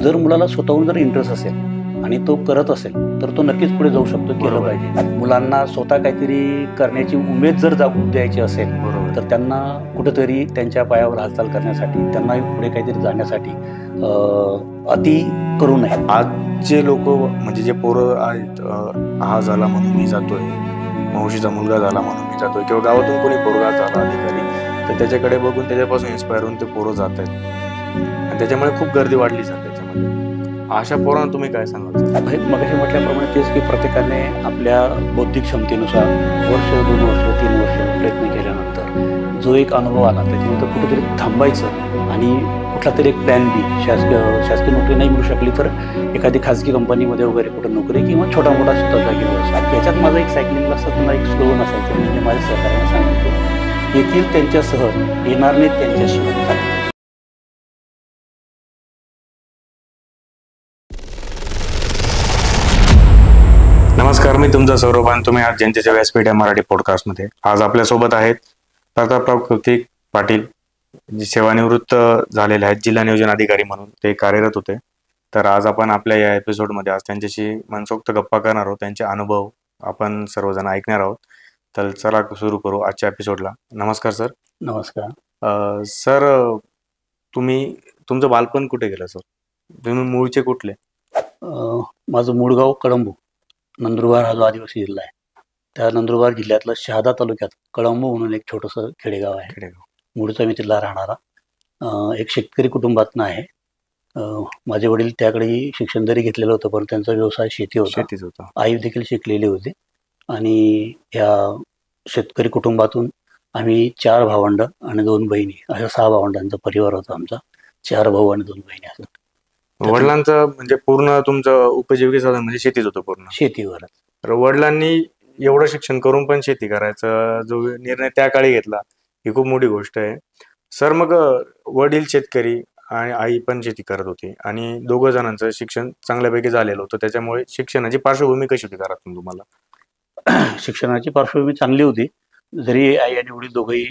जर मुलाला स्वतःहून जर इंटरेस्ट असेल आणि तो करत असेल तर तो नक्कीच पुढे जाऊ शकतो, केलं पाहिजे. मुलांना स्वतः काहीतरी करण्याची उमेद जर जागू द्यायची असेल तर त्यांना कुठेतरी त्यांच्या पायावर हालचाल करण्यासाठी, त्यांना पुढे काहीतरी जाण्यासाठी अति करू नये. आजचे लोक म्हणजे जे पोरं आहेत, हा झाला म्हणून मी जातोय, मावशीचा मुलगा झाला म्हणून मी जातोय, किंवा गावातून कोणी पोरगा झाला अधिकारी, तर त्याच्याकडे बघून त्याच्यापासून इन्स्पायर होऊन ते पोरं जात आहेत आणि त्याच्यामुळे खूप गर्दी वाढली सर त्याच्यामध्ये. अशा पोरांना तुम्ही काय सांगाल? मगाशी म्हटल्याप्रमाणे तेच की प्रत्येकाने आपल्या बौद्धिक क्षमतेनुसार वर्ष, 2 वर्ष, 3 वर्ष प्रयत्न केल्यानंतर जो एक अनुभव आला त्याच्यानंतर कुठेतरी थांबायचं आणि कुठला तरी एक प्लॅन बी, शासकीय नोकरी नाही मिळू शकली तर एखादी खाजगी कंपनीमध्ये वगैरे कुठं नोकरी किंवा छोटा मोठा सुद्धा जागी व्यवसाय. याच्यात माझा एक सायकलिंगला असताना एक स्लोगन असायचं, म्हणजे माझ्या सहकार्याने सांगितलं, येथील त्यांच्यासह येणार नाहीत त्यांच्याशिवाय. नमस्कार, मी तुमचा सौरभ आणि तुम्ही आज जनतेच्या व्यासपीठ या मराठी पॉडकास्टमध्ये. आज आपल्यासोबत आहेत प्रतापराव कृतिक पाटील, जे सेवानिवृत्त झालेले आहेत, जिल्हा नियोजन अधिकारी म्हणून ते कार्यरत होते. तर आज आपण आपल्या या एपिसोडमध्ये आज त्यांच्याशी मनसोक्त गप्पा करणार आहोत, त्यांचे अनुभव आपण सर्वजण ऐकणार आहोत. तर चला सुरू करू आजच्या एपिसोडला. नमस्कार सर. नमस्कार सर, तुमचं बालपण कुठे गेलं सर? तुम्ही मूळचे कुठले? माझं मूळ गाव कळंबू, नंदुरबार हा जो आदिवासी जिल्हा आहे त्या नंदुरबार जिल्ह्यातलं शहादा तालुक्यात कळंबू म्हणून एक छोटंसं खेडेगाव आहे. मूळचा मी तिथला राहणारा एक शेतकरी कुटुंबातनं आहे. माझे वडील त्याकडेही शिक्षण जरी घेतलेलं होतं पण त्यांचा व्यवसाय शेतीच होता. आई देखील शिकलेली होती आणि या शेतकरी कुटुंबातून आम्ही 4 भावंड आणि 2 बहिणी अशा 6 भावंडांचा परिवार होता आमचा. 4 भाऊ आणि 2 बहिणी असतात. वडिलांचं म्हणजे पूर्ण तुमचं उपजीविका साधन म्हणजे शेतीच होतं, पूर्ण शेतीवरच. तर वडिलांनी एवढं शिक्षण करून पण शेती करायचा जो निर्णय त्या काळी घेतला ही खूप मोठी गोष्ट आहे सर. मग वडील शेतकरी आणि आई पण शेती करत होती आणि दोघं जणांचं शिक्षण चांगल्यापैकी झालेलं होतं, त्याच्यामुळे शिक्षणाची पार्श्वभूमी कशी होती घरातून तुम्हाला? शिक्षणाची पार्श्वभूमी चांगली होती. जरी आई आणि वडील दोघंही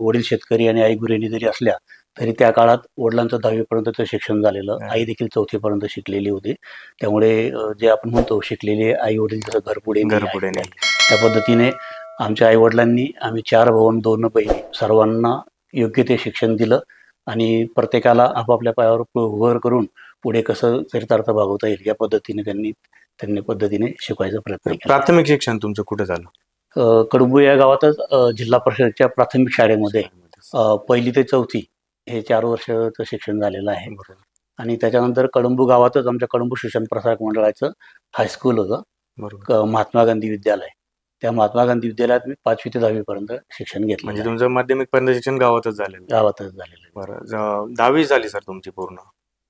वडील शेतकरी आणि आई गृहिणी जरी असल्या तरी त्या काळात वडिलांचं 10वी पर्यंतचं शिक्षण झालेलं, आई देखील 4थी पर्यंत शिकलेली होती. त्यामुळे जे आपण म्हणतो शिकलेले आई वडील जसं घर पुढे नाही, त्या पद्धतीने आमच्या आई वडिलांनी आम्ही 4 भाऊ आणि 2 बहिणी सर्वांना योग्य ते शिक्षण दिलं आणि प्रत्येकाला आपापल्या पायावर उभं करून पुढे कसं चरितार्थ भागवता येईल या पद्धतीने त्यांनी पद्धतीने शिकवायचा प्रयत्न केला. प्राथमिक शिक्षण तुमचं कुठे झालं? कळंबू या गावातच जिल्हा परिषदच्या प्राथमिक शाळेमध्ये 1ली ते 4थी हे 4 वर्षाचं शिक्षण झालेलं आहे. आणि त्याच्यानंतर कळंबू गावातच आमच्या कळंबू शिक्षण प्रसारक मंडळाचं हायस्कूल होतं, महात्मा गांधी विद्यालय. त्या महात्मा गांधी विद्यालयात मी 5वी ते 10वी पर्यंत शिक्षण घेतलं. म्हणजे तुमचं माध्यमिक पर्यंत शिक्षण गावातच झालेलं? बरं. 10वी झाली सर तुमची पूर्ण,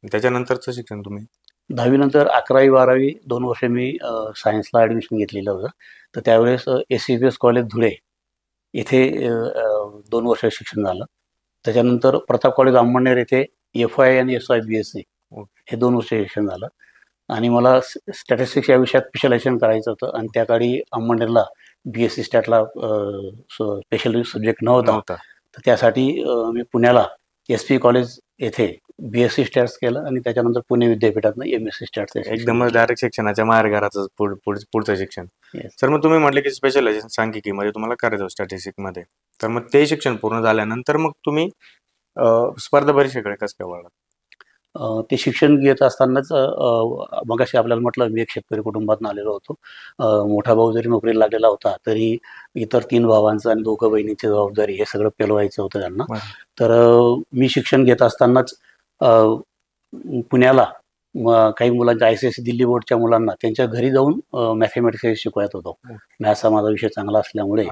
त्याच्यानंतरचं शिक्षण तुम्ही? 10वी नंतर 11वी 12वी 2 वर्ष मी सायन्सला ॲडमिशन घेतलेलं होतं. तर त्यावेळेस SCPS कॉलेज धुळे इथे 2 वर्ष शिक्षण झालं. त्याच्यानंतर प्रताप कॉलेज अंमळनेर येथे FY आणि SY BSc हे 2 वर्ष शिक्षण झालं. आणि मला स्टॅटिस्टिक्स या विषयात स्पेशलायझेशन करायचं होतं आणि त्या काळी अंमळनेरला BSc स्टॅटला स्पेशल सब्जेक्ट नव्हता. तर त्यासाठी मी पुण्याला SP कॉलेज येथे BSc स्टॅट्स केलं आणि त्याच्यानंतर पुणे विद्यापीठातनं MSc स्टॅट्स. एकदम डायरेक्ट शिक्षणाच्या मार्गाचं पुढचं शिक्षण. सर, मग तुम्ही म्हटले की स्पेशलायझेशन सांख्यिकीमध्ये तुम्हाला करायचं स्टॅटिस्टिक्स मध्ये, तर मग ते शिक्षण पूर्ण झाल्यानंतर मग तुम्ही स्पर्धा परीक्षेकडे कसं काय वळलात? ते शिक्षण घेत असतानाच मगाशी आपल्याला म्हटलं मी एक शेतकरी कुटुंबातून आलेलो होतो. मोठा भाऊ जरी नोकरीला लागलेला होता तरी इतर 3 भावांचं आणि 2 बहिणींची जबाबदारी हे सगळं पेलवायचं होतं त्यांना. तर मी शिक्षण घेत असतानाच पुण्याला काही मुलांच्या ICSE दिल्ली बोर्डच्या मुलांना त्यांच्या घरी जाऊन मॅथमॅटिक्स शिकवत होतो. मॅथ्स हा माझा विषय चांगला असल्यामुळे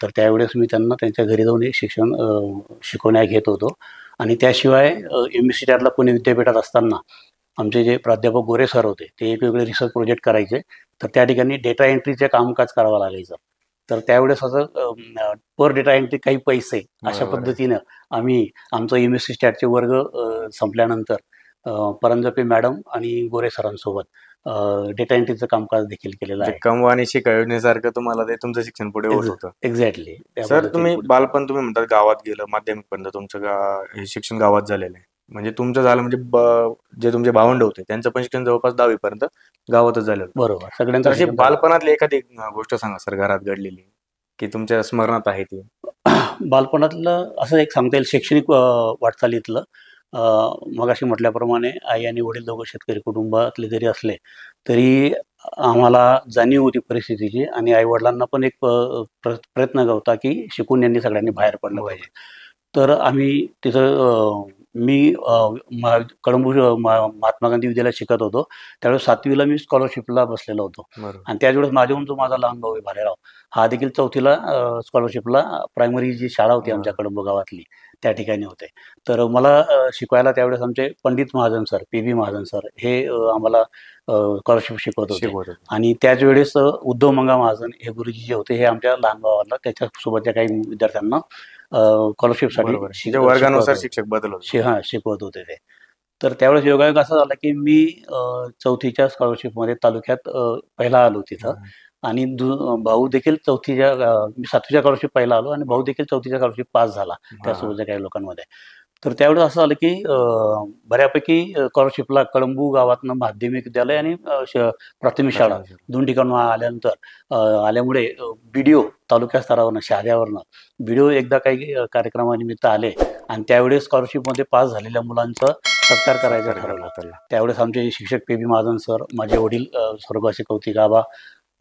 तर त्यावेळेस मी त्यांना त्यांच्या घरी जाऊन एक शिक्षण शिकवण्या घेत होतो. आणि त्याशिवाय MSc स्टॅटला पुणे विद्यापीठात असताना आमचे जे प्राध्यापक गोरे सर होते ते एक वेगळे रिसर्च प्रोजेक्ट करायचे. तर त्या ठिकाणी डेटा एंट्रीचे कामकाज करावं लागायचं. तर त्यावेळेस असं पर डेटा एंट्री काही पैसे अशा पद्धतीनं आम्ही आमचं MSc स्टॅटचे वर्ग संपल्यानंतर परंजपे मॅडम आणि गोरे सरांसोबत डेटा एंट्रीचं कामकाज देखील केलेलं आहे. कमवा आणि शिका योजनेसारखं तुम्हाला ते तुमचं शिक्षण पुढे होत होतं. एक्झॅक्टली. सर, बालपण तुम्ही म्हणतात गावात गेलं, माध्यमिक पर्यंत तुमचं शिक्षण गावात झालेलं आहे. म्हणजे तुमचं झालं म्हणजे जे तुमचे भावंड होते त्यांचं पण शिक्षण जवळपास 10वी पर्यंत गावातच झालं. बरोबर, तर सगळ्यांचं अशी शिक्षण झालं. बालपणातली एखादी गोष्ट सांगा सर घरात घडलेली की तुमच्या स्मरणात आहे ती. बालपणातलं असं एक सांगता येईल शैक्षणिक वाटचालीतलं. मगाशी म्हटल्याप्रमाणे आई आणि वडील दोघं शेतकरी कुटुंबातले जरी असले तरी आम्हाला जाणीव होती परिस्थितीची आणि आई वडिलांना पण एक प्रयत्न होता की शिकून यांनी सगळ्यांनी बाहेर पडलं पाहिजे. तर आम्ही तिथं मी कळंबू महात्मा गांधी विद्यालयात शिकत होतो. त्यावेळेस 7वीला मी स्कॉलरशिपला बसलेलो होतो. आणि त्याच वेळेस माझ्याहून जो माझा लहान भाऊ आहे भालेराव, हा देखील 4थीला स्कॉलरशिपला प्रायमरी जी शाळा होती आमच्या कळंबू गावातली त्या ठिकाणी होते. तर मला शिकवायला त्यावेळेस आमचे Pandit Mahajan sir, P B. Mahajan sir हे आम्हाला स्कॉलरशिप शिकवत होते. आणि त्याच वेळेस उद्धव मंगा महाजन हे गुरुजी जे होते हे आमच्या लहान भावाला त्याच्यासोबतच्या काही विद्यार्थ्यांना स्कॉलरशिपसाठी वर्गानुसार शिक्षक बदलत शिकवत होते ते. तर त्यावेळेस योगायोग असा झाला की मी 4थीच्या स्कॉलरशिपमध्ये तालुक्यात पहिला आलो तिथं. आणि भाऊ देखील 4थीच्या मी 7वीच्या स्कॉलरशिप पहिला आलो आणि भाऊ देखील 4थीच्या स्कॉलरशिप पास झाला त्यासोबतच्या काही लोकांमध्ये. तर त्यावेळेस असं झालं की बऱ्यापैकी स्कॉलरशिपला कळंबू गावातनं माध्यमिक विद्यालय आणि प्राथमिक शाळा 2 ठिकाणून आल्यामुळे BDO तालुका स्तरावरनं शहाद्यावरनं BDO एकदा काही कार्यक्रमानिमित्त आले आणि त्यावेळेस स्कॉलरशिपमध्ये पास झालेल्या मुलांचं सत्कार करायचं ठरवलं. त्यावेळेस आमचे शिक्षक पी.बी. महाजन सर, माझे वडील स्वर्गवासी कौतिक आबा,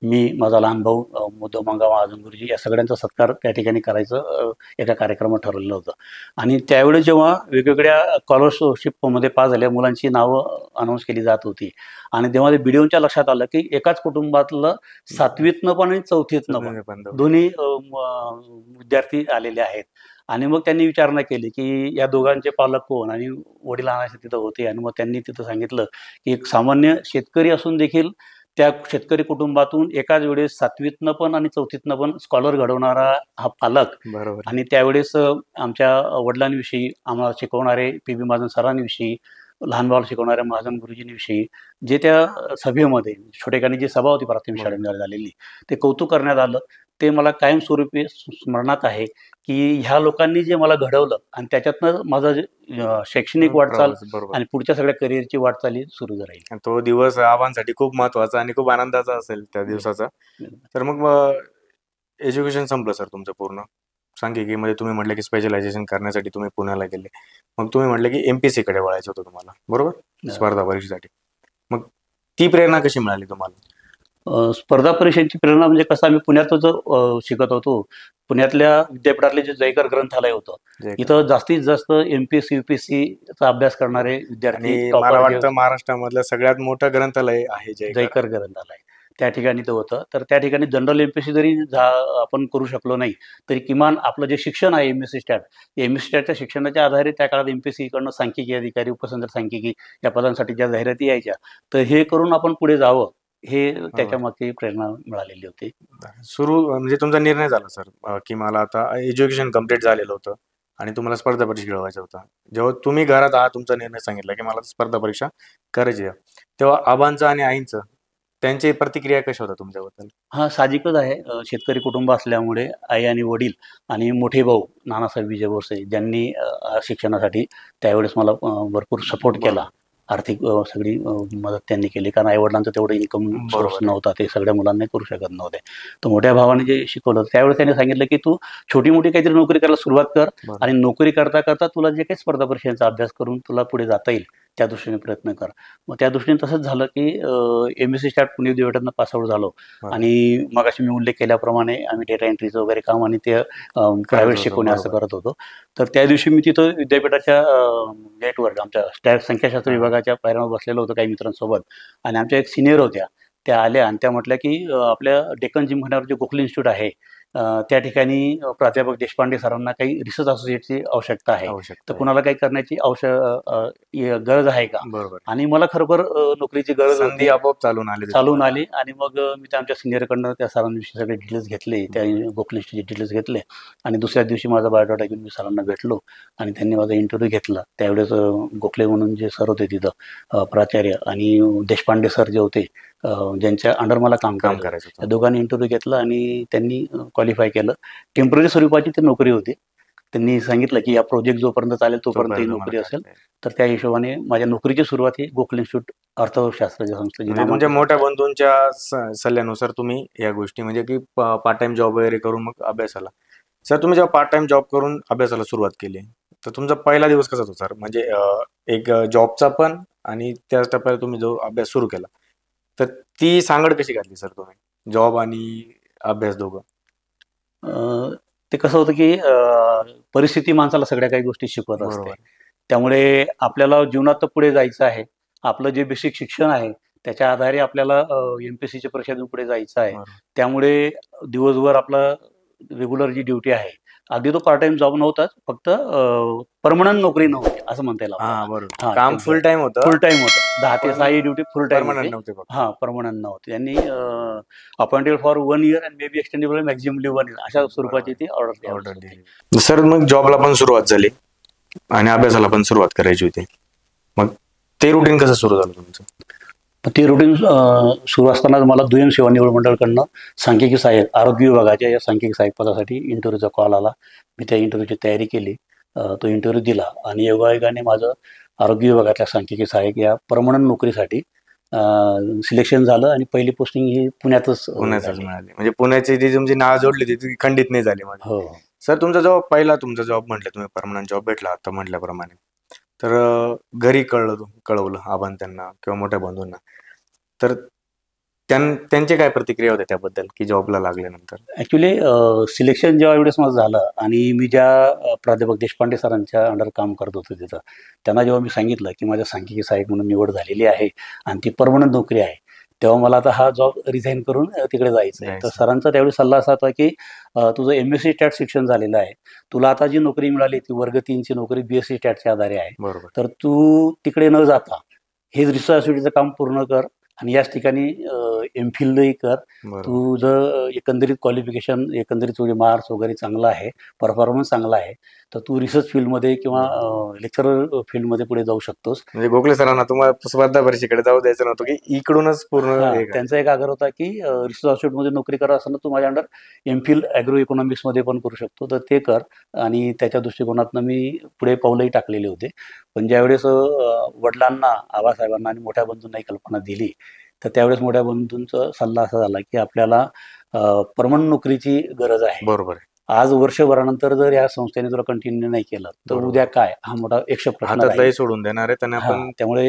मी, माझा लहान भाऊ उद्धव मंगा महाजन गुरुजी या सगळ्यांचा सत्कार त्या ठिकाणी करायचं एका कार्यक्रमात ठरवलेलं होतं. आणि त्यावेळेस जेव्हा वेगवेगळ्या स्कॉलरशिपमध्ये पास झालेल्या मुलांची नावं अनाऊन्स केली जात होती आणि तेव्हा ते BDOच्या लक्षात आलं की एकाच कुटुंबातलं 7वीतनं पण आणि 4थीतनं पण दोन्ही विद्यार्थी आलेले आहेत. आणि मग त्यांनी विचारणा केली की या दोघांचे पालक कोण आणि वडील आणायचे तिथं होते. आणि मग त्यांनी तिथं सांगितलं की एक सामान्य शेतकरी असून देखील त्या शेतकरी कुटुंबातून एकाच वेळेस 7वीतनं पण आणि 4थीतनं पण स्कॉलर घडवणारा हा पालक. आणि त्यावेळेस आमच्या वडिलांविषयी, आम्हाला शिकवणारे पी.बी. महाजन सरांविषयी, लहान भावाला शिकवणाऱ्या महाजन गुरुजींविषयी जे त्या सभेमध्ये छोटेखानी जी सभा होती प्राथमिक शाळेमध्ये झालेली ते कौतुक करण्यात आलं. ते मला कायमस्वरूपी स्मरणात आहे की ह्या लोकांनी जे मला घडवलं आणि त्याच्यातनं माझं जे शैक्षणिक वाटचाल आणि पुढच्या सगळ्या करिअरची वाटचाली सुरू राहील. तो दिवस आव्हानासाठी खूप महत्वाचा आणि खूप आनंदाचा असेल त्या दिवसाचा. तर मग एज्युकेशन संपलं सर तुमचं पूर्ण सांख्यिकीमध्ये. तुम्ही म्हटलं की स्पेशलायझेशन करण्यासाठी तुम्ही पुण्याला गेले. मग तुम्ही म्हटलं की MPSC कडे वळायचं होतं तुम्हाला, बरोबर, स्पर्धा परीक्षेसाठी. मग ती प्रेरणा कशी मिळाली तुम्हाला? स्पर्धा परीक्षेची प्रेरणा म्हणजे कसं, आम्ही पुण्यातच शिकत होतो. पुण्यातल्या विद्यापीठातले जे जयकर ग्रंथालय होतं, इथं जास्तीत जास्त MPSC UPSCचा अभ्यास करणारे विद्यार्थी, मला वाटतं महाराष्ट्रामधलं सगळ्यात मोठं ग्रंथालय आहे जयकर ग्रंथालय, त्या ठिकाणी ते होतं. तर त्या ठिकाणी जनरल MPSC जरी आपण करू शकलो नाही तरी किमान आपलं जे शिक्षण आहे MSc स्टॅटच्या शिक्षणाच्या आधारे त्या काळात MPSC कडनं सांख्यिकी अधिकारी, उपसंचालक सांख्यिकी या पदांसाठी ज्या जाहिराती यायच्या, तर हे करून आपण पुढे जावं हे त्याच्या मागे प्रेरणा मिळालेली होती. सुरू म्हणजे तुमचा निर्णय झाला सर की मला आता एज्युकेशन कम्प्लीट झालेलं होतं आणि तुम्हाला स्पर्धा परीक्षा घडवायचा होता. जेव्हा तुम्ही घरात आहात तुमचा निर्णय सांगितला की मला स्पर्धा परीक्षा करायची आहे, तेव्हा आबांचं आणि आईंचं त्यांची प्रतिक्रिया कशा होता तुमच्याबद्दल? हा साहजिकच आहे. शेतकरी कुटुंब असल्यामुळे आई आणि वडील आणि मोठे भाऊ नानासाहेब विजय बोरसे ज्यांनी शिक्षणासाठी त्यावेळेस मला भरपूर सपोर्ट केला. आर्थिक सगळी मदत त्यांनी केली, कारण आई वडिलांचं तेवढं इन्कम सोर्स नव्हता, ते सगळ्या मुलांना करू शकत नव्हते. तर मोठ्या भावाने जे शिकवलं त्यावेळेस त्यांनी सांगितलं की तू छोटी मोठी काहीतरी नोकरी करायला सुरुवात कर आणि नोकरी करता करता तुला जे काही स्पर्धा परीक्षांचा अभ्यास करून तुला पुढे जाता येईल त्या दृष्टीने प्रयत्न कर. मग त्या दृष्टीने तसंच झालं की MSc स्टॅट पुणे विद्यापीठातनं पासआउट झालो. आणि मग अशी मी उल्लेख केल्याप्रमाणे आम्ही डेटा एंट्रीचं वगैरे काम आणि ते प्रायव्हेट शिकवणे असं करत होतो. तर त्या दिवशी मी तिथं विद्यापीठाच्या गेटवर आमच्या संख्याशास्त्र विभागाच्या पायऱ्यांवर बसलेलो होतो काही मित्रांसोबत. आणि आमच्या एक सिनियर होत्या, त्या आल्या आणि त्या म्हटल्या की आपल्या डेक्कन जिमखान्यावर जे गोखले इन्स्टिट्यूट आहे त्या ठिकाणी प्राध्यापक देशपांडे सरांना काही रिसर्च असोसिएटची आवश्यकता आहे, तर कुणाला काही करण्याची गरज आहे का? आणि मला खरोखर नोकरीची गरज आपोआप चालून आली. आणि मग मी त्या आमच्या सिनियरकडनं त्या सरांविषयी सगळे डिटेल्स घेतले, त्या गोखले इन्स्टिट्यूटचे डिटेल्स घेतले. आणि दुसऱ्या दिवशी माझा बायोडाटा घेऊन मी सरांना भेटलो आणि त्यांनी माझा इंटरव्ह्यू घेतला. त्यावेळेस गोखले म्हणून जे सर होते तिथं प्राचार्य, आणि देशपांडे सर जे होते ज्यांच्या अंडर मला काम करायचं, त्या दोघांनी इंटरव्ह्यू घेतला आणि त्यांनी क्वालिफाय केलं. टेम्पररी स्वरूपाची ती नोकरी होती. त्यांनी सांगितलं की या प्रोजेक्ट जोपर्यंत चालेल तोपर्यंत ही नोकरी असेल. तर त्या हिशोबाने माझ्या नोकरीची सुरुवात ही गोखले इन्स्टिट्यूट अर्थशास्त्राच्या संस्थेची तुमच्या मोठ्या बंधूंच्या सल्ल्यानुसार तुम्ही या गोष्टी म्हणजे की पार्ट टाइम जॉब वगैरे करून मग अभ्यासाला. सर तुम्ही जेव्हा पार्ट टाइम जॉब करून अभ्यासाला सुरुवात केली तर तुमचा पहिला दिवस कसा होता सर? म्हणजे एक जॉबचा पण आणि त्याच टप्प्यात तुम्ही जो अभ्यास सुरू केला तर ती सांगड कशी घातली सर तुम्ही, जॉब आणि अभ्यास दोघं? ते कसं होतं की परिस्थिती माणसाला सगळ्या काही गोष्टी शिकवत असते. त्यामुळे आपल्याला जीवनात तर पुढे जायचं आहे. आपलं जे बेसिक शिक्षण आहे त्याच्या आधारे आपल्याला MPSCच्या परीक्षेतून पुढे जायचं आहे. त्यामुळे दिवसभर आपला रेग्युलर जी ड्युटी आहे, अगदी तो पार्ट टाइम जॉब नव्हताच, फक्त परमनंट नोकरी नव्हती असं म्हणता येईल. काम फुल टाइम होतं. 10 ते 6 ही ड्युटी फुल टाइम नव्हते. परमनंट नव्हती. त्यांनी appointed for 1 year and may be extendable maximumly 1 year अशा स्वरूपाची ती ऑर्डर दिली. सर मग जॉबला पण सुरुवात झाली आणि अभ्यासाला पण सुरुवात करायची होती. मग ते रुटीन कसं सुरू झालं तुमचं? ते रुटीन सुरू असताना मला दुय्यम सेवा निवड मंडळाकडनं सांख्यिकी सहाय्यक आरोग्य विभागाच्या या सांख्यिकी सहाय्यक पदासाठी इंटरव्ह्यूचा कॉल आला. मी त्या इंटरव्ह्यूची तयारी केली. तो इंटरव्ह्यू दिला आणि योगायोगाने माझं आरोग्य विभागातल्या सांख्यिकी सहाय्यक या परमनंट नोकरीसाठी सिलेक्शन झालं आणि पहिली पोस्टिंग ही पुण्यातच मिळाली. म्हणजे पुण्याची जी तुमची नाव जोडली ती खंडित नाही झाली. हो सर तुमचा जो पहिला तुमचा जॉब म्हटलं तुम्ही परमनंट जॉब भेटला आता म्हटल्याप्रमाणे, तर घरी कळवलं आबान त्यांना किंवा मोठ्या बंधूंना, तर त्यांचे काय प्रतिक्रिया होत्या त्याबद्दल की जॉबला लागल्यानंतर? ऍक्च्युली सिलेक्शन जेव्हा एवढेच माझं झालं आणि मी ज्या प्राध्यापक देशपांडे सरांच्या अंडर काम करत होतो तिथं, त्यांना जेव्हा मी सांगितलं की माझ्या सांख्यिकी सहाय्यक म्हणून निवड झालेली आहे आणि ती परमनंट नोकरी आहे, तेव्हा मला आता हा जॉब रिझाईन करून तिकडे जायचं आहे. तर सरांचा त्यावेळी सल्ला असा होता की तुझं MSc स्टॅट शिक्षण झालेलं आहे, तुला आता जी नोकरी मिळाली ती वर्ग 3ची नोकरी BSc स्टॅटच्या आधारे आहे, तर तू तिकडे न जाता हे रिसर्च ॲसिडिटीचं काम पूर्ण कर आणि याच ठिकाणी MPhilही कर. तुझं एकंदरीत क्वालिफिकेशन, एकंदरीत तुझे मार्क्स वगैरे चांगला आहे, परफॉर्मन्स चांगला आहे, तर तू रिसर्च फील्डमध्ये किंवा लेक्चरर फील्डमध्ये पुढे जाऊ शकतोस. म्हणजे गोखले सरांना तुम्हाला स्पर्धा परीक्षेकडे जाऊ द्यायचं नव्हतं की इकडूनच पूर्ण? त्यांचा एक आग्रह होता की रिसर्च इन्स्टिट्यूटमध्ये नोकरी करा असताना तू माझ्या अंडर MPhil ॲग्रो इकॉनॉमिक्समध्ये पण करू शकतो, तर ते कर. आणि त्याच्या दृष्टिकोनातनं मी पुढे पावलंही टाकलेले होते. पण ज्यावेळेस वडिलांना, आबासाहेबांना आणि मोठ्या बंधूंना ही कल्पना दिली, तर त्यावेळेस मोठ्या बंधूंचा सल्ला असा झाला की आपल्याला परमनंट नोकरीची गरज आहे. बरोबर. आज वर्षभरानंतर जर या संस्थेने तुला कंटिन्यू नाही केलं तर उद्या काय, हा मोठा यक्ष प्रश्न सोडून देणार आहे त्यांना. त्यामुळे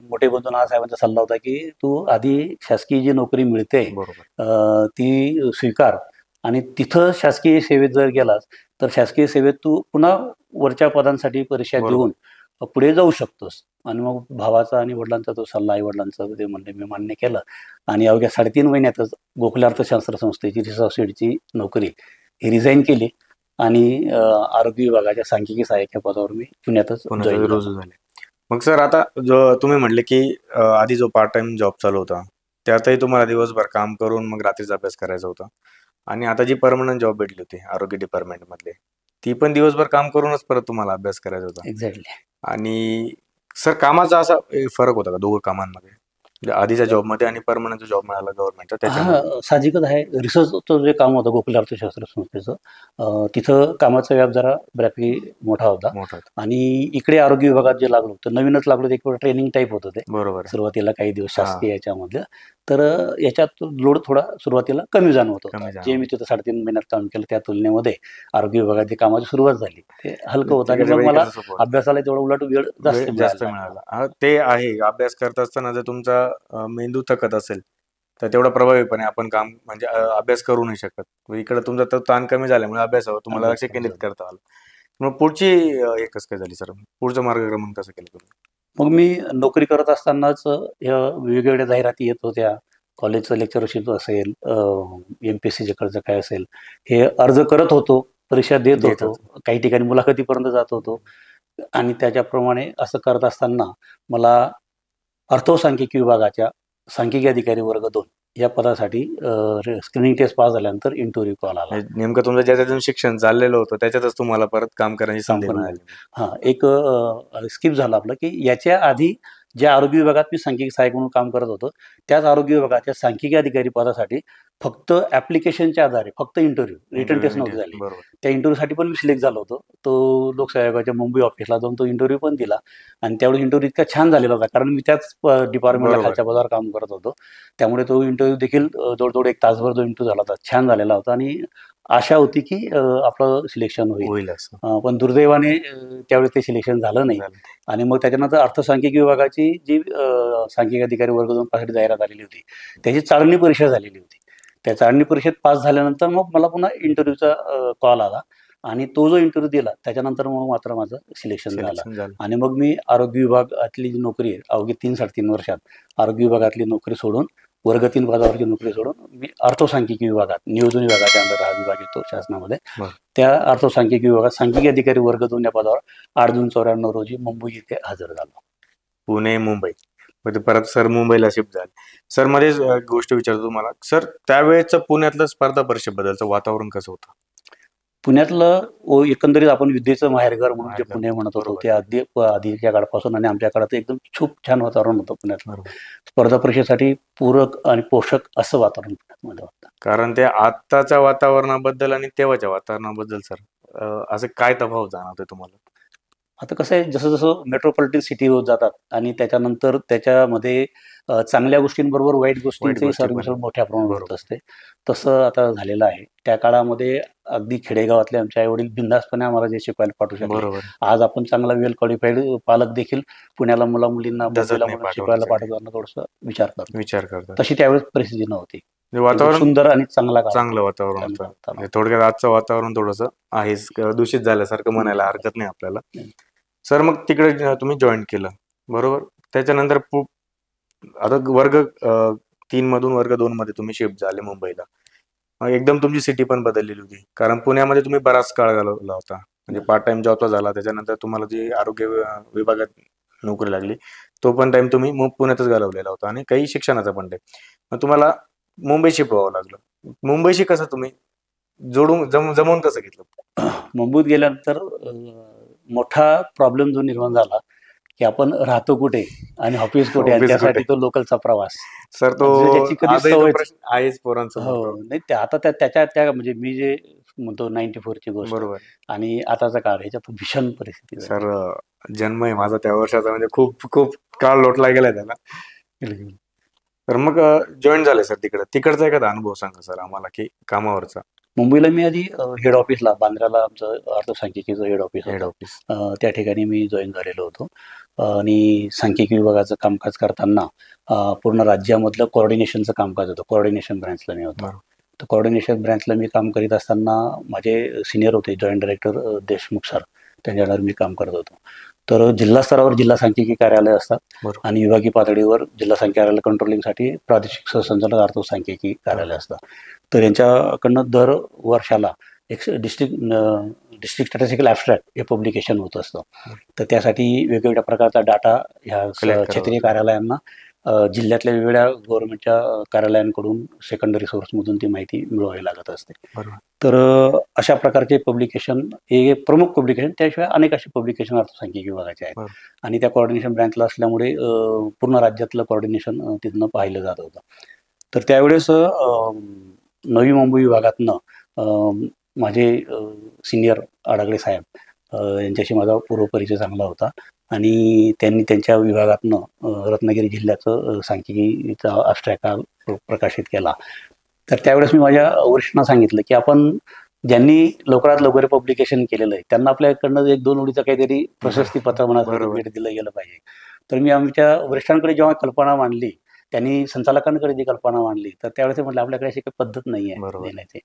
मोठे बंधू साहेबांचा सल्ला होता की तू आधी शासकीय जी नोकरी मिळते ती स्वीकार आणि तिथं शासकीय सेवेत जर गेलास तर शासकीय सेवेत तू पुन्हा वरच्या पदांसाठी परीक्षा देऊन पुढे जाऊ शकतोस. आणि मग भावाचा आणि वडिलांचा तो सल्ला, आई वडिलांचं ते म्हणणे मी मान्य केलं आणि अवघ्या 3.5 महिन्यातच गोखले अर्थशास्त्र संस्थेची रिसर्च नोकरी ही रिझाईन केली आणि आरोग्य विभागाच्या सांख्यिकी सहाय्यक या पदावर मी पुण्यातच रुजू झाले. मग सर आता जो तुम्ही म्हणले की आधी जो पार्ट टाइम जॉब चालू होता त्यातही तुम्हाला दिवसभर काम करून मग रात्रीचा अभ्यास करायचा होता आणि आता जी परमनंट जॉब भेटली होती आरोग्य डिपार्टमेंट मधले, ती पण दिवसभर काम करूनच परत तुम्हाला अभ्यास करायचा होता. एक्झॅक्टली. आणि सर कामाचा असा फरक होता का दोघं कामांमध्ये, आधीच्या जॉबमध्ये आणि परमनंट जॉब मिळाला गव्हर्नमेंटचा त्याच्यामध्ये? साहजिकच आहे. रिसर्चचं जे काम होतं गोखले अर्थशास्त्र संस्थेचं, तिथं कामाचा व्याप जरा बऱ्यापैकी मोठा होता. आणि इकडे आरोग्य विभागात जे लागलो तर नवीनच लागलो, ते एक ट्रेनिंग टाईप होतं ते. बरोबर. सुरुवातीला काही दिवस शासकीय याच्यामधलं, तर याच्यात लोड थोडा सुरुवातीला कमी जाणवत होता. जे मी तिथं 3.5 महिन्यात काम केलं त्या तुलनेमध्ये आरोग्य विभागाची कामाची सुरुवात झाली, ते हलकं होतं आणि मग मला अभ्यासाला तेवढा उलट वेळ जास्त मिळाला. ते आहे, अभ्यास करत असताना जर तुमचा मेंदू थकत असेल तर तेवढा प्रभावीपणे आपण काम म्हणजे अभ्यास करू नाही शकत. इकडे तुमचा तर ताण कमी झाल्यामुळे अभ्यासावर तुम्हाला लक्ष केंद्रित करता आलं. मग पुढची एकच काय झाली सर, पुढचं मार्गक्रमण कसं केलं तुम्ही? मग मी नोकरी करत असतानाच या वेगवेगळ्या जाहिराती येत होत्या. कॉलेजचं लेक्चरशिप असेल, MPSCचे कर्ज काय असेल, हे अर्ज करत होतो, परीक्षा देत होतो, काही ठिकाणी मुलाखतीपर्यंत जात होतो. आणि त्याच्याप्रमाणे असं करत असताना मला अर्थसंख्यिकी विभागाच्या सांख्यिकी अधिकारी वर्ग 2 या पदासाठी स्क्रीनिंग टेस्ट पास झाल्यानंतर इंटरव्ह्यू कॉल आला. नेमकं तुमचं ज्याच्यातून शिक्षण चाललेलं होतं त्याच्यातच तुम्हाला परत काम करण्याची संधी मिळाली. एक स्किप झालं आपलं की याच्या आधी ज्या आरोग्य विभागात मी सांख्यिकी सहाय्यक म्हणून काम करत होतो त्याच आरोग्य विभागाच्या सांख्यिकी अधिकारी पदासाठी फक्त ऍप्लिकेशनच्या आधारे, फक्त इंटरव्ह्यू, रिटर्न टेस्ट नव्हती झाली. त्या इंटरव्ह्यूसाठी पण मी सिलेक्ट झालो होतो. तो लोकसेवा आयोगाच्या मुंबई ऑफिसला जाऊन तो इंटरव्ह्यू पण दिला आणि त्यावेळी इंटरव्ह्यू इतका छान झालेला होता, कारण मी त्याच डिपार्टमेंटला खालच्या पदावर काम करत होतो. त्यामुळे तो इंटरव्ह्यू देखील जवळजवळ 1 तासभर जो इंटरव्ह्यू झाला होता, छान झालेला होता आणि आशा होती की आपलं सिलेक्शन होईल. पण दुर्दैवाने त्यावेळेस ते सिलेक्शन झालं नाही. आणि मग त्याच्यानंतर अर्थसांख्यिकी विभागाची जी सांख्यिकी अधिकारी वर्ग 2 पासाठी जाहिरात आलेली होती, त्याची चाळणी परीक्षा झालेली होती. त्या चाळणी परीक्षेत पास झाल्यानंतर मग मला पुन्हा इंटरव्ह्यूचा कॉल आला आणि तो जो इंटरव्ह्यू दिला त्याच्यानंतर मग मात्र माझं सिलेक्शन झालं. आणि मग मी आरोग्य विभागातली जी नोकरी आहे, अवघी 3-3.5 वर्षात आरोग्य विभागातली नोकरी सोडून, वर्ग 3 पदावरची नोकरी सोडून मी अर्थसांख्यिकी विभागात, नियोजन विभागाच्या अंतर्गत हा विभाग येतो शासनामध्ये, त्या अर्थसांख्यिकी विभागात सांख्यिकी अधिकारी वर्ग 2 या पदावर 8 जून 1994 रोजी मुंबई येथे हजर झालो. पुणे मुंबई परत सर मुंबईला शिफ्ट झाले. सर मध्येच गोष्ट विचारतो तुम्हाला, सर त्यावेळेचं पुण्यातलं स्पर्धा परीक्षेबद्दलचं वातावरण कसं होतं? पुण्यातलं एकंदरीत आपण विद्येचं माहेरघर म्हणून जे पुणे म्हणत होतो, ते आधीच्या काळापासून आणि आमच्या काळात एकदम खूप छान वातावरण होतं पुण्यातलं. स्पर्धा परीक्षेसाठी पूरक आणि पोषक असं वातावरण पुण्यामध्ये होतं. कारण ते आत्ताच्या वातावरणाबद्दल आणि तेव्हाच्या वातावरणाबद्दल सर असं काय तफावत जाणवते तुम्हाला? आता कसं आहे, जसं जसं मेट्रोपॉलिटन सिटी होत जातात आणि त्याच्यानंतर त्याच्यामध्ये चांगल्या गोष्टींबरोबर वाईट गोष्टींची सर्मिसळ मोठ्या प्रमाणावर होत असते, तसं आता झालेलं आहे. त्या काळामध्ये अगदी खेडेगावातले आमचे आई वडील बिनधास्तपणे आम्हाला जे शिकवायला पाठवू शकले, आज आपण चांगला वेल क्वालिफाईड पालक देखील पुण्याला मुला मुलींना शिकवायला पाठवताना थोडंसं विचार करतात. तशी त्यावेळेस परिस्थिती नव्हती. वातावरण सुंदर आणि चांगलं वातावरण होतं. थोडक्यात आजचं वातावरण थोडंसं आहेच दूषित झाल्यासारखं म्हणायला हरकत नाही आपल्याला. सर मग तिकडे तुम्ही जॉईन केलं, बरोबर. त्याच्यानंतर आता वर्ग 3 मधून वर्ग 2 मध्ये तुम्ही शिफ्ट झाले मुंबईला. एकदम तुमची सिटी पण बदललेली होती, कारण पुण्यामध्ये तुम्ही बराच काळ घालवला होता, म्हणजे पार्ट टाइम जॉबला झाला. त्याच्यानंतर तुम्हाला जी आरोग्य विभागात नोकरी लागली, तो पण टाइम तुम्ही पुण्यातच घालवलेला होता आणि काही शिक्षणाचा पण टाइम. मग तुम्हाला मुंबई शिफ्ट व्हावं लागलं. मुंबईशी कसं तुम्ही जमवून कसं घेतलं? मुंबईत गेल्यानंतर मोठा प्रॉब्लेम जो निर्माण झाला की आपण राहतो कुठे आणि ऑफिस कुठे, आणि त्यासाठी तो लोकलचा प्रवास. सर तो त्याची कधी सवय आहेच पोरांचं. हो नाही, ते आता त्या म्हणजे मी जे म्हणतो 94 ची गोष्ट आणि आताचा काळ, ह्याच्यात भीषण परिस्थिती. सर जन्म आहे माझा त्या वर्षाचा, म्हणजे खूप खूप काळ लोटला गेलाय त्याला. तर मग जॉईन झाले सर तिकडचा एखादा अनुभव सांगा सर आम्हाला, की कामावरचा. मुंबईला मी आधी हेड ऑफिसला, बांद्र्याला आमचं अर्थसांख्यिकीचं हेड ऑफिस, त्या ठिकाणी मी जॉईन झालेलो होतो. आणि सांख्यिकी विभागाचं कामकाज करताना पूर्ण राज्यामधलं कोऑर्डिनेशनचं कामकाज होतं. कोऑर्डिनेशन ब्रँचला मी होतो. तर कोऑर्डिनेशन ब्रँचला मी काम करीत असताना माझे सिनियर होते जॉईंट डायरेक्टर देशमुख सर, त्यांच्याकडे मी काम करत होतो. तर जिल्हा स्तरावर जिल्हा सांख्यिकी कार्यालय असतात आणि विभागीय पातळीवर जिल्हा सांख्यिकी कार्यालय कंट्रोलिंगसाठी प्रादेशिक सहसंचालक अर्थसांख्यिकी कार्यालय असतात. तर यांच्याकडनं दर वर्षाला एक डिस्ट्रिक्ट स्टॅटिस्टिकल ॲब्स्ट्रॅक्ट हे पब्लिकेशन होत असतं. तर त्यासाठी वेगवेगळ्या प्रकारचा डाटा ह्या क्षेत्रीय कार्यालयांना जिल्ह्यातल्या वेगवेगळ्या गव्हर्नमेंटच्या कार्यालयांकडून सेकंडरी सोर्समधून ती माहिती मिळवावी लागत असते. तर अशा प्रकारचे पब्लिकेशन हे प्रमुख पब्लिकेशन, त्याशिवाय अनेक असे पब्लिकेशन अर्थसांख्यिकी विभागाचे आहेत. आणि त्या कोऑर्डिनेशन ब्रँचला असल्यामुळे पूर्ण राज्यातलं कोऑर्डिनेशन तिथनं पाहिलं जात होतं. तर त्यावेळेस नवी मुंबई विभागातनं माझे सिनियर आडागडे साहेब यांच्याशी माझा पूर्वपरिचय चांगला होता आणि त्यांनी त्यांच्या विभागातनं रत्नागिरी जिल्ह्याचं सांख्यिकीचा ॲब्स्ट्रॅक्ट प्रकाशित केला. तर त्यावेळेस मी माझ्या वरिष्ठांना सांगितलं की आपण ज्यांनी लवकरात लवकर पब्लिकेशन केलेलं आहे त्यांना आपल्याकडनं 1-2 ओळीचं काहीतरी प्रशस्ती पत्र म्हणा भेट दिलं गेलं पाहिजे. तर मी आमच्या वरिष्ठांकडे जेव्हा कल्पना मांडली, त्यांनी संचालकांकडे जी कल्पना मांडली, तर त्यावेळेस म्हटलं आपल्याकडे अशी काही पद्धत नाही आहे देण्याची.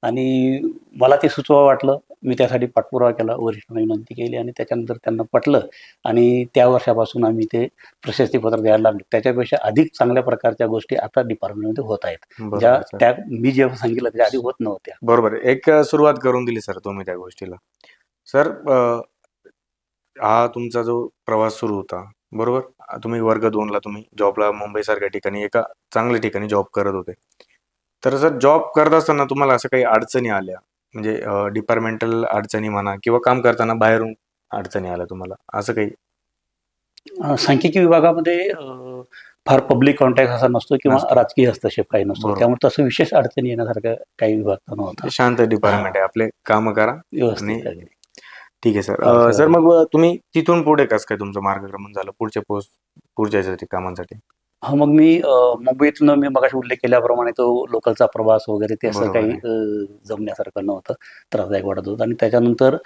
आणि मला ते सुचवा वाटलं. मी त्यासाठी पाठपुरावा केला, वरिष्ठांना विनंती केली आणि त्याच्यानंतर त्यांना पटलं आणि त्या वर्षापासून आम्ही ते प्रशस्तीपत्र द्यायला लागलो. त्याच्यापेक्षा अधिक चांगल्या प्रकारच्या गोष्टी आता डिपार्टमेंटमध्ये होत आहेत, ज्या त्या मी जेव्हा सांगितलं त्याच्या आधी होत नव्हत्या. बरोबर, एक सुरुवात करून दिली सर तुम्ही त्या गोष्टीला. सर हा तुमचा जो प्रवास सुरू होता, बरोबर, तुम्ही वर्ग 2ला तुम्ही जॉबला मुंबईसारख्या ठिकाणी एका चांगल्या ठिकाणी जॉब करत होते. तर सर जॉब करत असताना तुम्हाला असं काही अडचणी आल्या, म्हणजे डिपार्टमेंटल अडचणी म्हणा किंवा काम करताना बाहेरून अडचणी आल्या तुम्हाला, असं काही? सांख्यिकी विभागामध्ये फार पब्लिक कॉन्टॅक्ट असा नसतो किंवा नसतो. राजकीय हस्तक्षेप काही नसतो, बरोबर. त्यामुळे तसं विशेष अडचणी येण्यासारखं काही विभाग नव्हता. शांत डिपार्टमेंट आहे, आपले काम करा व्यवस्थित. आणि ठीक आहे सर. फारसं- सर मग तुम्ही तिथून पुढे कसं काय तुमचं मार्गक्रमण झालं पुढच्या पुढच्या याच्यासाठी कामांसाठी? हा, मग मी मुंबईतनं मी मगाशी उल्लेख केल्याप्रमाणे तो लोकलचा प्रवास वगैरे ते असं बरोबर काही जमण्यासारखं नव्हतं, त्रासदायक वाटत होतं. आणि त्याच्यानंतर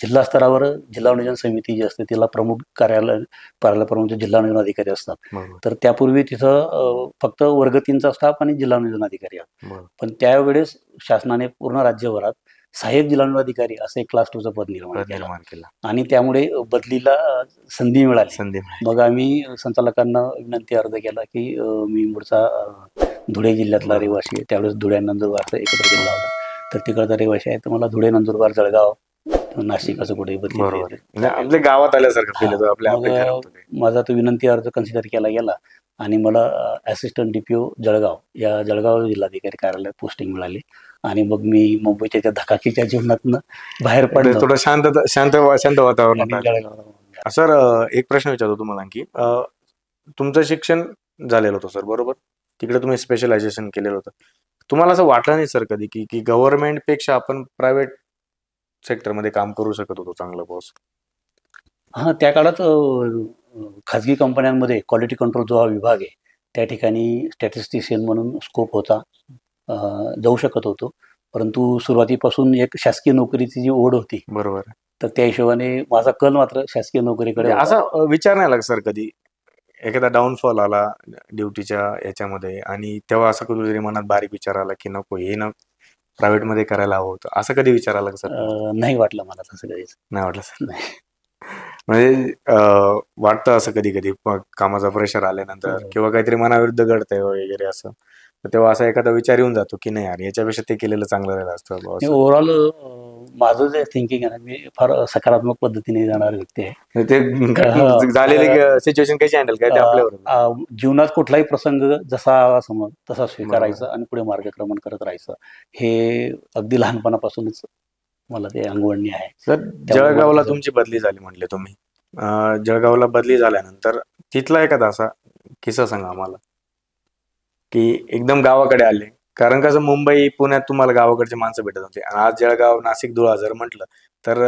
जिल्हा स्तरावर जिल्हा नियोजन समिती जी असते तिला प्रमुख कार्यालय प्रमुख जे जिल्हा नियोजन अधिकारी असतात, बरोबर. तर त्यापूर्वी तिथं फक्त वर्ग 3चा स्टाफ आणि जिल्हा नियोजन अधिकारी आहेत. बरोबर. पण त्यावेळेस शासनाने पूर्ण राज्यभरात सहाय्यक जिल्हा नियोजन अधिकारी असं एक क्लास 2चं पद निर्माण केलं आणि त्यामुळे बदलीला संधी मिळाली. मग आम्ही संचालकांना विनंती अर्ज केला की मी मूळचा धुळे जिल्ह्यातला रहिवासी आहे, त्यावेळेस धुळे नंदुरबारचा एकत्र जिल्हा होता, तर तिकडचा रहिवासी आहे, तर मला धुळे नंदुरबार जळगाव नाशिक असं कुठे बदली आपल्या गावात आल्यासारखं फील होतं, आपल्या माझा तो विनंती अर्ज कन्सिडर केला गेला आणि मला असिस्टंट DPO जळगाव या जळगाव जिल्हाधिकारी कार्यालयात पोस्टिंग मिळाली. आणि मग मी मुंबईच्या त्या धकाकीच्या जीवनातनं बाहेर पडलो, थोडं शांत वातावरण. सर एक प्रश्न विचारतो तुम्हाला आणखी. तुमचं शिक्षण झालेलं होतं सर, बरोबर? तिकडे तुम्ही स्पेशलायझेशन केलेलं होतं. तुम्हाला असं वाटलं नाही सर कधी की गव्हर्नमेंट पेक्षा आपण प्रायव्हेट सेक्टरमध्ये काम करू शकत होतो चांगलं बॉस? हा, त्या काळात खाजगी कंपन्यांमध्ये क्वालिटी कंट्रोल जो हा विभाग आहे त्या ठिकाणी स्टॅटिस्टिशियन म्हणून स्कोप होता, जाऊ शकत होतो. परंतु सुरुवातीपासून एक शासकीय नोकरीची जी ओढ होती, बरोबर, तर त्या हिशोबाने माझा कल मात्र शासकीय नोकरीकडे. असा विचार नाही लागला सर कधी एखादा डाऊनफॉल आला ड्युटीच्या याच्यामध्ये आणि तेव्हा असं कधीतरी मनात बारीक विचार आला की नको हे ना प्रायव्हेट मध्ये करायला हवं होतं, असं कधी विचार आला सर? नाही वाटलं मला तसं कधीच. नाही वाटलं सर? म्हणजे वाटतं असं कधी कधी कामाचा प्रेशर आल्यानंतर किंवा काहीतरी मनाविरुद्ध घडतंय वगैरे असं, तेव्हा असा एखादा विचार येऊन जातो की नाही यार याच्यापेक्षा ते केलेलं चांगलं राहिलं असतं? ओव्हरऑल माझं जे थिंकिंग आहे ना, मी फार सकारात्मक पद्धतीने जाणार व्यक्ती आहे. ते झालेली सिच्युएशन कशी हँडल काय ते आपल्यावर. जीवनात कुठलाही प्रसंग जसा आला समज तसा स्वीकारायचा आणि पुढे मार्गक्रमण करत राहायचं, हे अगदी लहानपणापासूनच मला ते अंगवळणी आहे. सर जळगावला तुमची बदली झाली म्हटले तुम्ही, जळगावला बदली झाल्यानंतर तिथला एखादा असा किस्सा सांगा आम्हाला की एकदम गावाकडे आले, कारण कसं मुंबई पुण्यात तुम्हाला गावाकडचे माणसं भेटत होते, आज जळगाव नाशिक धुळा जर म्हटलं तर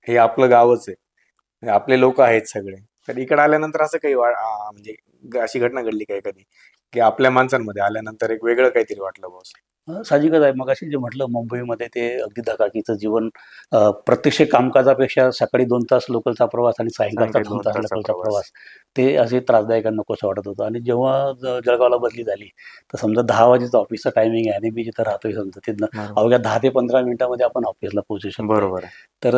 हे आपलं गावच आहे, आपले लोक आहेत सगळे. तर इकडे आल्यानंतर असं काही म्हणजे अशी घटना घडली काय कधी की आपल्या माणसांमध्ये आल्यानंतर एक वेगळं काहीतरी वाटलं बॉस? साहजिकच आहे. मग अशी जे म्हटलं मुंबईमध्ये ते अगदी धकाकीचं जीवन, प्रत्यक्ष कामकाजापेक्षा सकाळी 2 तास लोकलचा प्रवास आणि सायंकाळचा 2 तास लोकलचा प्रवास, ते असे त्रासदायक नकोसं वाटत होतं. आणि जेव्हा जळगावला बदली झाली तर समजा 10 वाजेचं ऑफिसचं टायमिंग आहे आणि मी जिथं राहतोय समजा तिथनं अवघ्या 10 ते 15 मिनिटांमध्ये आपण ऑफिसला पोहोचू शकतो. बरोबर. तर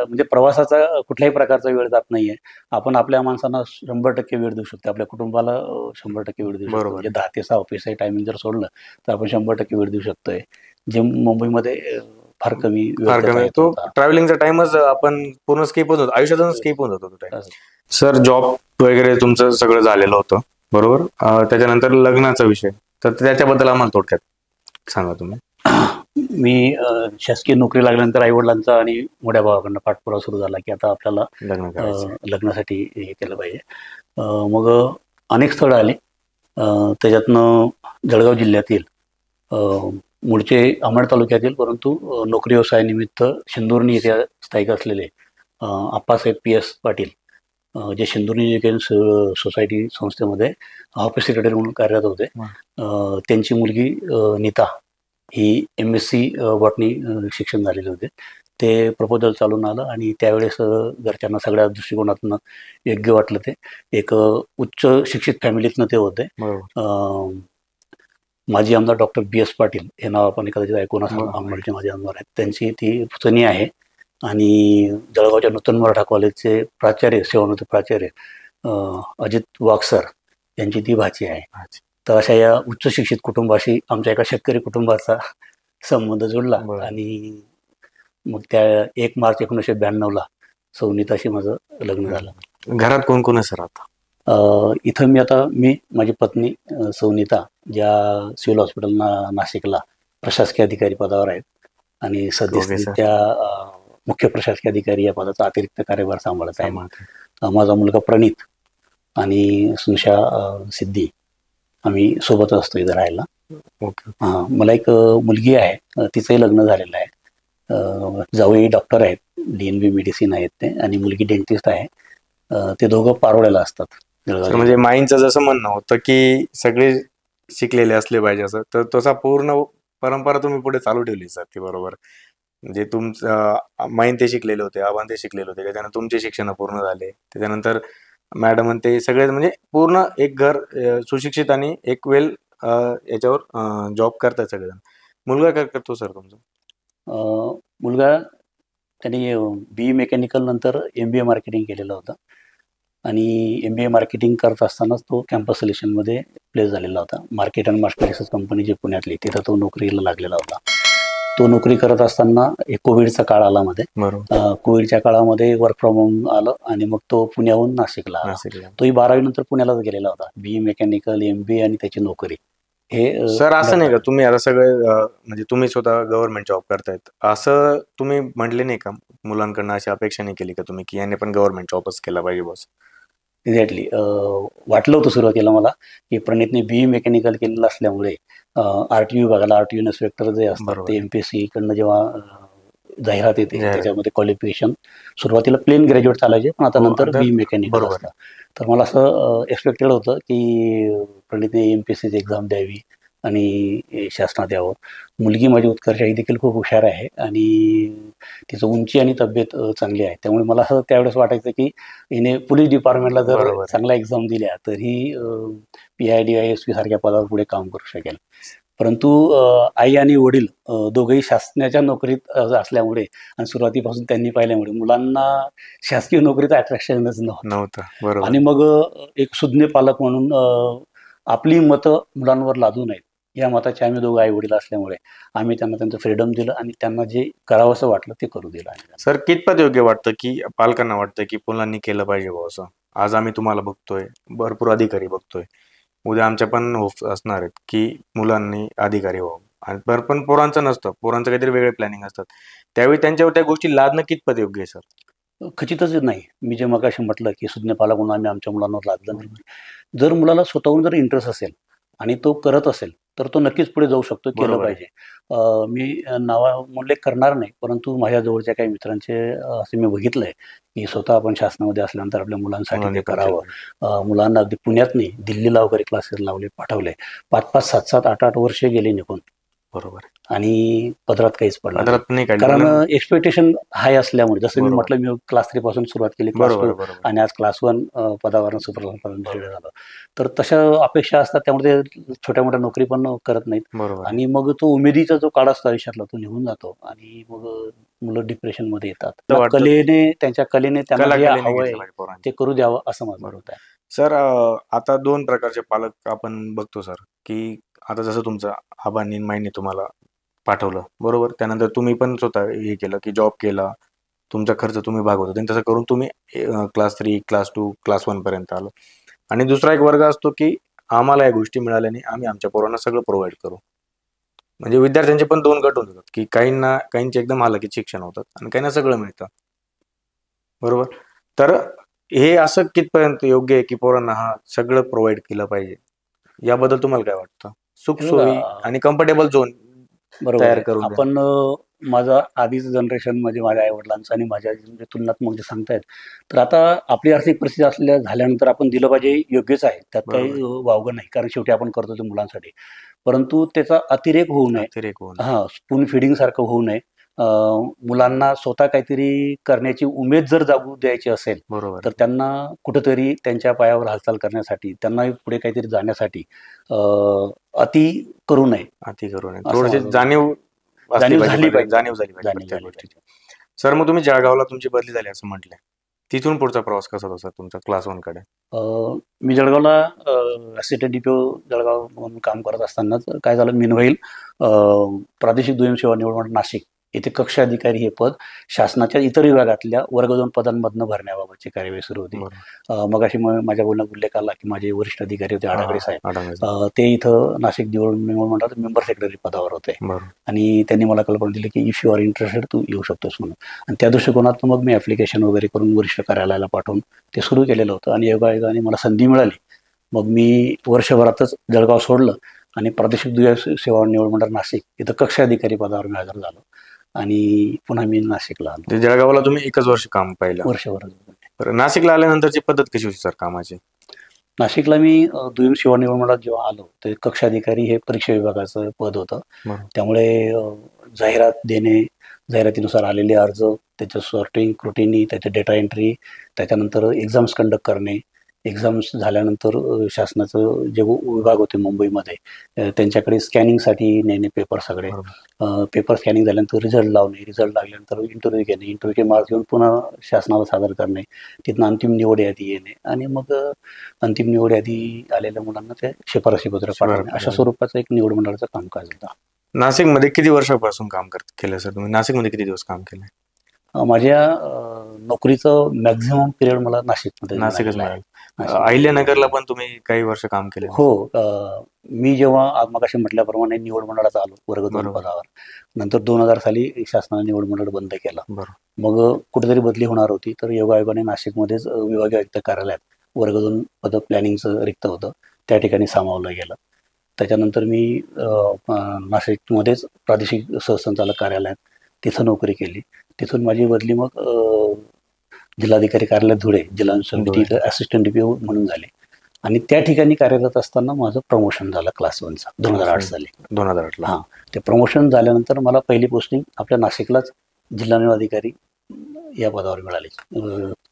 म्हणजे प्रवासाचा कुठल्याही प्रकारचा वेळ जात नाहीये. आपण आपल्या माणसांना 100% वेळ देऊ शकतो, आपल्या कुटुंबाला 100% वेळ देऊ शकतो. म्हणजे 10 ते 6 ऑफिसचं टायमिंग जर सोडलं तर आपण 100% वेळ देऊ शकतोय, जे मुंबईमध्ये फार कमी. तो ट्रॅव्हलिंगचा टाइमच आपण पूर्ण स्किप होत होतो, आयुष्यातून स्किप होत होतो. सर जॉब वगैरे तुमचं सगळं झालेलं होतं, बरोबर? त्याच्यानंतर लग्नाचा विषय, तर त्याच्याबद्दल आम्हाला थोडक्यात सांगा तुम्ही. मी शासकीय नोकरी लागल्यानंतर आईवडिलांचा आणि मोठ्या भावाकडनं पाठपुरावा सुरू झाला की आता आपल्याला लग्नासाठी हे केलं पाहिजे. मग अनेक स्थळं आली, त्याच्यातनं जळगाव जिल्ह्यातील मूळचे अंमड तालुक्यातील परंतु नोकरी व्यवसायानिमित्त शिंदुर्णी येथे स्थायिक असलेले आप्पासाहेब PS पाटील, जे शिंदुर्णी एज्युकेशन सोसायटी संस्थेमध्ये ऑफिस सेक्रेटरी म्हणून कार्यरत होते, त्यांची मुलगी नीता ही MSc बॉटनी शिक्षण झालेले होते. ते प्रपोजल चालून आलं आणि त्यावेळेस घरच्यांना सगळ्या दृष्टिकोनातनं योग्य वाटलं. ते एक उच्च शिक्षित फॅमिलीतनं ते होते. माजी आमदार डॉक्टर BS पाटील हे नाव आपण कदाचित ऐकून असाल, अंमडचे माजी आमदार आहेत, त्यांची ती पुतणी आहे. आणि जळगावच्या नूतन मराठा कॉलेजचे प्राचार्य, सेवानिवृत्त प्राचार्य अजित वाघसर यांची ती भाची आहे. तर अशा या उच्च शिक्षित कुटुंबाशी आमच्या एका शेतकरी कुटुंबाचा संबंध जोडला आणि मग त्या 1 मार्च 1992ला सौनीताशी माझं लग्न झालं. घरात कोण कोण आहे सर आता? इथं मी माझी पत्नी सौनीता, ज्या सिव्हिल हॉस्पिटल नाशिकला प्रशासकीय अधिकारी पदावर आहेत आणि सध्या त्या मुख्य प्रशासकीय अधिकारी या पदाचा अतिरिक्त कार्यभार सांभाळत आहे. माझा मुलगा प्रणित, आणि स्नुषा सिद्धी आम्ही सोबत असतो इथं राहायला. ओके. मला एक मुलगी आहे, तिचंही लग्न झालेलं आहे. जावई डॉक्टर आहेत, DNB मेडिसिन आहेत ते, आणि मुलगी डेंटिस्ट आहे. ते दोघं पारोळ्याला असतात जळगाव सर म्हणजे माईंचं जसं म्हणणं होतं की सगळे शिकलेले असले पाहिजे असं, तर तसा पूर्ण परंपरा तुम्ही पुढे चालू ठेवली सर, ती बरोबर. म्हणजे तुमचं माईन ते शिकलेले होते, आबान ते शिकलेले होते, त्याच्यानंतर तुमचे शिक्षण पूर्ण झाले, त्याच्यानंतर मॅडम ते सगळे म्हणजे पूर्ण एक घर सुशिक्षित आणि एक वेल याच्यावर जॉब करतात सगळेजण. मुलगा काय करतो सर तुमचा? मुलगा त्यांनी BE मेकॅनिकल नंतर MBA मार्केटिंग केलेलं होतं, आणि MBA मार्केटिंग करत असतानाच तो कॅम्पस सिलेक्शनमध्ये प्लेस झालेला होता. Market and market research company जी पुण्यातली, तिथं तो नोकरीला लागलेला होता. तो नोकरी करत असताना एक कोविडचा काळ आला मध्ये. कोविडच्या काळामध्ये वर्क फ्रॉम होम आलं, आणि मग तो पुण्याहून नाशिकला आला. तोही 12वी नंतर पुण्यालाच गेलेला होता. BE मेकॅनिकल, MBA आणि त्याची नोकरी. हे सर असं नाही का तुम्ही आता सगळे म्हणजे तुम्ही स्वतः गव्हर्नमेंट जॉब करतायत, असं तुम्ही म्हटले नाही का मुलांकडनं, अशी अपेक्षा नाही केली का तुम्ही की याने पण गव्हर्नमेंट जॉबच केला पाहिजे बस? एक्झॅक्टली. वाटलं होतं सुरुवातीला मला की प्रणितने BE मेकॅनिकल केलेलं असल्यामुळे RTU विभागाला, RTU इन्स्पेक्टर जे असतात ते MPSC कडनं जेव्हा जाहिरात येते त्याच्यामध्ये क्वालिफिकेशन सुरुवातीला प्लेन ग्रॅज्युएट चालायचे, पण आता नंतर BE मेकॅनिकल असतं. तर मला असं एक्सपेक्टेड होतं की प्रणितने MPSCची एक्झाम द्यावी आणि शासनात यावं. मुलगी माझी उत्कर्षा ही देखील खूप हुशार आहे, आणि तिचं उंची आणि तब्येत चांगली आहे. त्यामुळे मला असं त्यावेळेस वाटायचं की हिने पोलीस डिपार्टमेंटला जर चांगला एक्झाम दिल्या तर ही PID ISP सारख्या पदावर पुढे काम करू शकेल. परंतु आई आणि वडील दोघेही शासनाच्या नोकरीत असल्यामुळे आणि सुरुवातीपासून त्यांनी पाहिल्यामुळे मुलांना शासकीय नोकरीचं अट्रॅक्शनच नव्हतं. आणि मग एक सुज्ञ पालक म्हणून आपली मतं मुलांवर लादू नयेत या मताचे आम्ही दोघं आई वडील असल्यामुळे आम्ही त्यांना त्यांचं फ्रीडम दिलं, आणि त्यांना जे करावंसं वाटलं ते करू दिलं. सर कितपत योग्य वाटतं की पालकांना वाटतं की मुलांनी केलं पाहिजे बुवा असं? आज आम्ही तुम्हाला बघतोय, भरपूर अधिकारी बघतोय, उद्या आमच्या पण असणार आहेत की मुलांनी अधिकारी व्हावं, आणि पण पोरांचं नसतं, पोरांचं काहीतरी वेगळे प्लॅनिंग असतात, त्यावेळी त्यांच्यावर त्या गोष्टी लादणं कितपत योग्य आहे सर? खचितच नाही. मी जे मगाशी म्हटलं की सुज्ञ पालक म्हणून आम्ही आमच्या मुलांवर लादलं नाही. जर मुलाला स्वतःहून जर इंटरेस्ट असेल आणि तो करत असेल तर तो नक्कीच पुढे जाऊ शकतो, केलं पाहिजे. मी नावाउल्लेख करणार नाही, परंतु माझ्या जवळच्या काही मित्रांचे असे मी बघितलंय की स्वतः आपण शासनामध्ये असल्यानंतर आपल्या मुलांसाठी ते करावं. मुलांना अगदी पुण्यात नाही, दिल्लीला वगैरे क्लासेस लावले, पाठवले. 5-5, 7-7, 8-8 वर्षे गेले निघून. बरोबर. आणि पदरात काहीच पडलं नाही, कारण एक्सपेक्टेशन हाय असल्यामुळे. जसं मी म्हटलं, मी क्लास 3 पासून सुरुवात केली, क्लास 2 आणि आज क्लास 1 पदावर सुपरवायझर झालं. तर तशा अपेक्षा असतात, त्यामुळे छोट्या मोठ्या नोकरी पण करत नाहीत. आणि मग तो उमेदीचा जो काळ असतो आयुष्यातला तो निघून जातो, आणि मग मुलं डिप्रेशन मध्ये येतात. त्यांच्या कलेने त्यांना जे हवंय ते करू द्यावं असं माझं मत आहे. सर आता 2 प्रकारचे पालक आपण बघतो सर, की आता जसं तुमचं आबांनी माईंनी तुम्हाला पाठवलं, बरोबर, त्यानंतर तुम्ही पण स्वतः हे केलं की जॉब केला, तुमचा खर्च तुम्ही भागवता, तसं करून तुम्ही क्लास 3, क्लास 2, क्लास 1 पर्यंत आलो. आणि दुसरा एक वर्ग असतो की आम्हाला या गोष्टी मिळाल्या नाही, आम्ही आमच्या पोरांना सगळं प्रोव्हाइड करू. म्हणजे विद्यार्थ्यांचे पण 2 गट होतात की काहींचे एकदम हालाकीत शिक्षण होतात आणि काहींना सगळं मिळतं, बरोबर. तर हे असं कितपर्यंत योग्य आहे की पोरांना सगळं प्रोव्हाइड केलं पाहिजे? याबद्दल तुम्हाला काय वाटतं? सुखसोयी आणि कम्फर्टेबल झोन तयार करून आपण माझा आधीच जनरेशन म्हणजे माझ्या आई वडिलांचं आणि माझ्या तुलनात्मक जे सांगतायत, तर आता आपली आर्थिक परिस्थिती झाल्यानंतर आपण दिलं पाहिजे, योग्यच आहे, त्यात काही वावगं नाही, कारण शेवटी आपण करतो ते मुलांसाठी. परंतु त्याचा अतिरेक होऊ नये, स्पून फिडिंग सारखं होऊ नये. मुलांना स्वतः काहीतरी करण्याची उमेद जर जागू द्यायची असेल, तर त्यांना कुठंतरी त्यांच्या पायावर हालचाल करण्यासाठी, त्यांना पुढे काहीतरी जाण्यासाठी अति करू नये. थोडीशी जाणीव झाली पाहिजे. सर मग तुम्ही जळगावला तुमची बदली झाली असं म्हटलंय, तिथून पुढचा प्रवास कसा होता सर तुमचा क्लास 1 कडे? मी जळगावला असिस्टंट DPO जळगाव म्हणून काम करत असतानाच काय झालं, मीनवाईल प्रादेशिक दुय्यम सेवा निवड मंडळ नाशिक येथे कक्ष अधिकारी हे पद शासनाच्या इतर विभागातल्या वर्ग 2 पदांमधनं भरण्याबाबतची कार्यवाही सुरू होती. मगाशी माझ्या बोलण्यात उल्लेख आला की माझे वरिष्ठ अधिकारी होते आडागडे साहेब, ते इथं नाशिक निवडणूक मंडळात मेंबर सेक्रेटरी पदावर होते आणि त्यांनी मला कल्पना दिली की इफ यू आर इंटरेस्टेड तू येऊ शकतोस म्हणून. आणि त्या दृष्टिकोनात मग मी ऍप्लिकेशन वगैरे करून वरिष्ठ कार्यालयाला पाठवून ते सुरू केलेलं होतं आणि योगायोगाने मला संधी मिळाली. मग मी वर्षभरातच जळगाव सोडलं आणि प्रादेशिक दुय्यम सेवा निवड मंडळ नाशिक इथं कक्ष अधिकारी पदावर मी हजर झालो आणि पुन्हा मी नाशिकला आलो. जळगावला तुम्ही एकच वर्ष काम पाहिलं? वर्षभर. नाशिकला आल्यानंतरची पद्धत कशी होती सर कामाची? नाशिकला मी दुय्यम सेवा निवड मंडळात जेव्हा आलो ते कक्ष अधिकारी हे परीक्षा विभागाचं पद होतं. त्यामुळे जाहिरात देणे, जाहिरातीनुसार आलेले अर्ज, त्याचं सॉर्टिंग, क्रुटिनी, त्याचे डेटा एंट्री, त्याच्यानंतर एक्झाम्स कंडक्ट करणे, एक्झाम्स झाल्यानंतर शासनाचं जे विभाग होते मुंबईमध्ये त्यांच्याकडे स्कॅनिंगसाठी नेणे पेपर सगळे, पेपर स्कॅनिंग झाल्यानंतर रिझल्ट लावणे, रिझल्ट लागल्यानंतर इंटरव्ह्यू घेणे, इंटरव्ह्यूचे मार्क्स घेऊन पुन्हा शासनाला सादर करणे, तिथनं अंतिम निवड यादी येणे आणि मग अंतिम निवड यादी आलेल्या मुलांना ते शिफारसी पत्र पाठवणे, अशा स्वरूपाचं एक निवड मंडळाचं कामकाज होतं. नाशिकमध्ये किती वर्षापासून काम केलं सर तुम्ही? नाशिकमध्ये किती दिवस काम केलं? माझ्या नोकरीचं मॅक्झिमम पिरियड मला नाशिकच मिळालं. अहिल्यानगरला पण तुम्ही काही वर्ष काम केले? हो. मी जेव्हा मगाशी म्हटल्याप्रमाणे निवड मंडळात आलो वर्ग 2 पदावर, नंतर 2000 साली शासनाने निवड मंडळ बंद केला. मग कुठेतरी बदली होणार होती तर योगायोगाने नाशिकमध्येच विभागीय आयुक्त कार्यालयात वर्ग 2 पद प्लॅनिंगचं रिक्त होतं, त्या ठिकाणी सामावलं गेलं. त्याच्यानंतर मी नाशिकमध्येच प्रादेशिक सहसंचालक कार्यालयात तिथं नोकरी केली. तिथून माझी बदली मग जिल्हाधिकारी कार्यालय धुळे, जिल्हा समिती असिस्टंट डीपीओ म्हणून झाले आणि त्या ठिकाणी कार्यरत असताना माझं प्रमोशन झालं क्लास 1चा 2008 साली. 2008ला? हां. ते प्रमोशन झाल्यानंतर मला पहिली पोस्टिंग आपल्या नाशिकलाच जिल्हा निवडाधिकारी या पदावर मिळाली.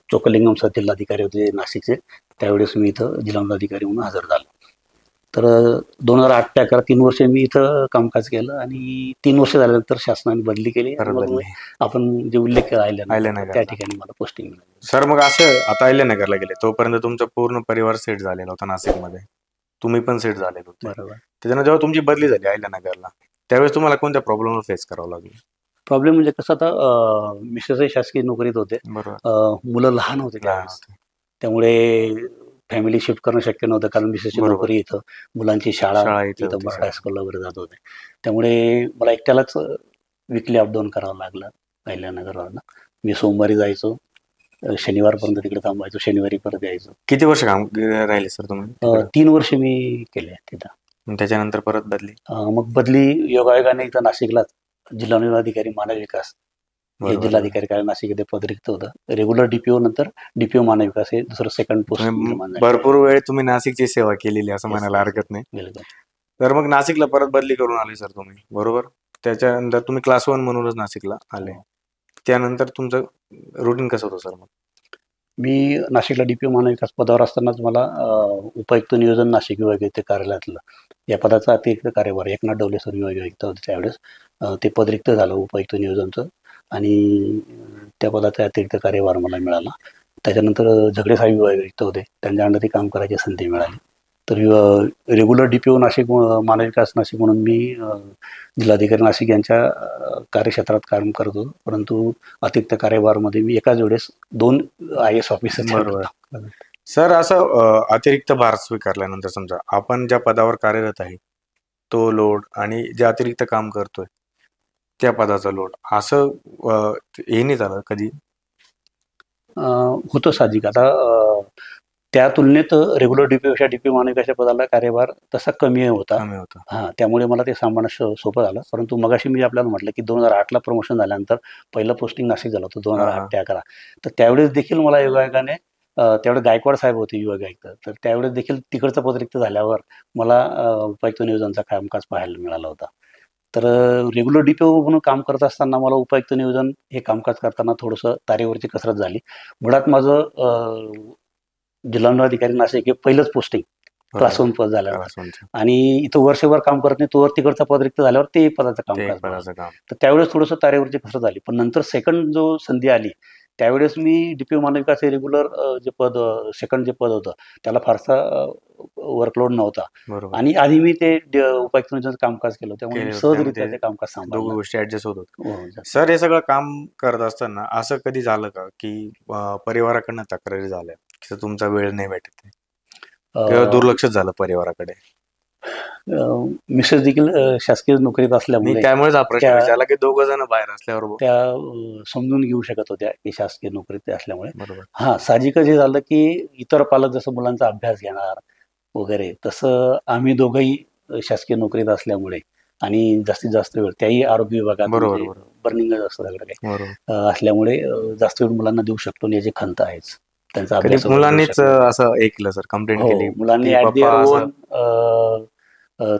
चोकलिंगम सर जिल्हाधिकारी होते नाशिकचे, त्यावेळेस मी इथं जिल्हा निवडाधिकारी म्हणून हजर झालो. तर 2008 ते 11 3 वर्ष मी इथं कामकाज केलं आणि 3 वर्ष झाल्यानंतर शासनाने बदली केली. आपण जे उल्लेख केला अहिल्यानगर, त्या ठिकाणी मला पोस्टिंग मिळाली. सर मग असं आता अहिल्यानगरला गेले तोपर्यंत तुमचा पूर्ण परिवार सेट झालेला होता नाशिकमध्ये, तुम्ही पण सेट झालेले होते. बरोबर. त्याच्यानं जेव्हा तुमची बदली झाली अहिल्यानगरला त्यावेळेस तुम्हाला कोणत्या प्रॉब्लेम फेस करावं लागलं? प्रॉब्लेम म्हणजे कसं, आता मिसेसही शासकीय नोकरीत होते, मुलं लहान होते त्यामुळे फॅमिली शिफ्ट करणं शक्य नव्हतं कारण मिसेसची नोकरी इथं, मुलांची शाळा इथं मराठा हायस्कूलला वगैरे जात होते. त्यामुळे मला एकट्यालाच विकली अपडाऊन करावं लागलं अहिल्यानगरला. मी सोमवारी जायचो, शनिवारपर्यंत तिकडे थांबायचो, शनिवारी परत यायचो. किती वर्ष काम राहिले सर तुम्ही? 3 वर्ष मी केले तिथं. त्याच्यानंतर परत बदली? मग बदली योगायोगाने इथं नाशिकलाच जिल्हा निवडाधिकारी मानव विकास हे जिल्हाधिकारी कार्यालय नाशिक इथे पद रिक्त होतं. रेग्युलर डीपीओ नंतर डीपीओ मानव विकास हे दुसरं सेकंड पोस्ट. भरपूर वेळ तुम्ही नाशिकची सेवा केलेली असं म्हणायला हरकत नाही. तर मग नाशिकला परत बदली करून आले सर तुम्ही, बरोबर? त्याच्यानंतर तुम्ही क्लास 1 म्हणूनच नाशिकला आले. त्यानंतर तुमचं रुटीन कसं होतं सर? मग मी नाशिकला डीपीओ मानव विकास पदावर असतानाच मला उपायुक्त नियोजन नाशिक विभागीय कार्यालयातलं या पदाचा अतिरिक्त कार्यभार एकनाथ डवले सर विभागीय आयुक्त होते त्यावेळेस, ते पद रिक्त झालं उपायुक्त नियोजनचं आणि त्या पदाचा अतिरिक्त कार्यभार मला मिळाला. त्याच्यानंतर झगडे साहेब विभागीय आयुक्त होते, त्यांच्या अंडर काम करायची संधी मिळाली. तर रेग्युलर डीपीओ नाशिक मानव विकास नाशिक म्हणून मी जिल्हाधिकारी नाशिक यांच्या कार्यक्षेत्रात काम करत होतो, परंतु अतिरिक्त कार्यभारमध्ये मी एकाच वेळेस 2 IAS ऑफिसर. सर असं अतिरिक्त भार स्वीकारल्यानंतर समजा आपण ज्या पदावर कार्यरत आहे तो लोड आणि जे अतिरिक्त काम करतोय त्या पदाचा लोड असं हे नाही झालं कधी? होतं साहजिक. आता त्या तुलनेत रेग्युलर डीपीओच्या डीपीओ मानव विकासाच्या पदाला कार्यभार तसा कमी होता. हां, त्यामुळे मला ते सांभाळणं सोपं झालं. परंतु मगाशी मी आपल्याला म्हटलं की 2008ला प्रमोशन झाल्यानंतर पहिलं पोस्टिंग नाशिक झालं होतं 2008 ते 11. तर त्यावेळेस देखील मला योगायोगाने त्यावेळेस गायकवाड साहेब होते विभागीय आयुक्त, तर त्यावेळेस देखील तिकडचं पद रिक्त झाल्यावर मला उपायुक्त नियोजनचा कामकाज पाहायला मिळाला होता. तर रेग्युलर डीपीओ म्हणून काम करत असताना मला उपायुक्त नियोजन हे कामकाज करताना थोडंसं तारेवरची कसरत झाली. मुळात माझं जिल्हा निवडाधिकारी नाशिक हे पहिलंच पोस्टिंग क्लास 1 पद झाल्यावर आणि इथं वर्षभर काम करत नाही तोवर तिकडचा पद रिक्त झाल्यावर ते पदाचं कामकाज. तर त्यावेळेस थोडंसं तारेवरची कसरत झाली. पण नंतर सेकंड जो संधी आली त्यावेळेस मी डीपीओ मानविकाचे रेग्युलर जे पद सेकंड जे पद होतं त्याला फारसा वर्कलोड नव्हता. बरोबर. आणि आधी मी ते उपायुक्त नियोजनाचं कामकाज केलं त्यामुळे केलं मी होतं, सहजरित्या त्यामध्ये ते कामकाज दोघी सांभाळलं. गोष्टी ऍडजस्ट होत होत्या. हो, जास्त. सर, हे सगळं काम करत असताना असं कधी झालं का की परिवाराकडनं तक्रारी झाल्या की तुमचा वेळ नाही भेटत आहे किंवा दुर्लक्ष झालं परिवाराकडे? मिसेस देखील शासकीय नोकरीत मी असल्यामुळे त्यामुळेच हा प्रश्न त्या- विचारला की दोघं जण बाहेर असल्यावर. त्या समजून घेऊ शकत होत्या की शासकीय नोकरीत असल्यामुळे. बरोबर. हा, साहजिकच हे झालं की इतर पालक जसं मुलांचा अभ्यास घेणार वगैरे तसं आम्ही दोघंही शासकीय नोकरीत असल्यामुळे आणि जास्तीत जास्त वेळ त्याही आरोग्य विभागात बरोबर, म्हणजे बरोबर. बर्निंग असतं सगळं काही बरोबर. असल्यामुळे जास्त वेळ मुलांना देऊ शकतो आणि याची खंत आहेच. त्यांचा कधी अभ्यास वगैरे घेऊ मुलांनीच शकतो. असं ऐकलं सर, कंप्लेंट हो, केली मुलांनी की ऍट पप्पा देअर असं ओन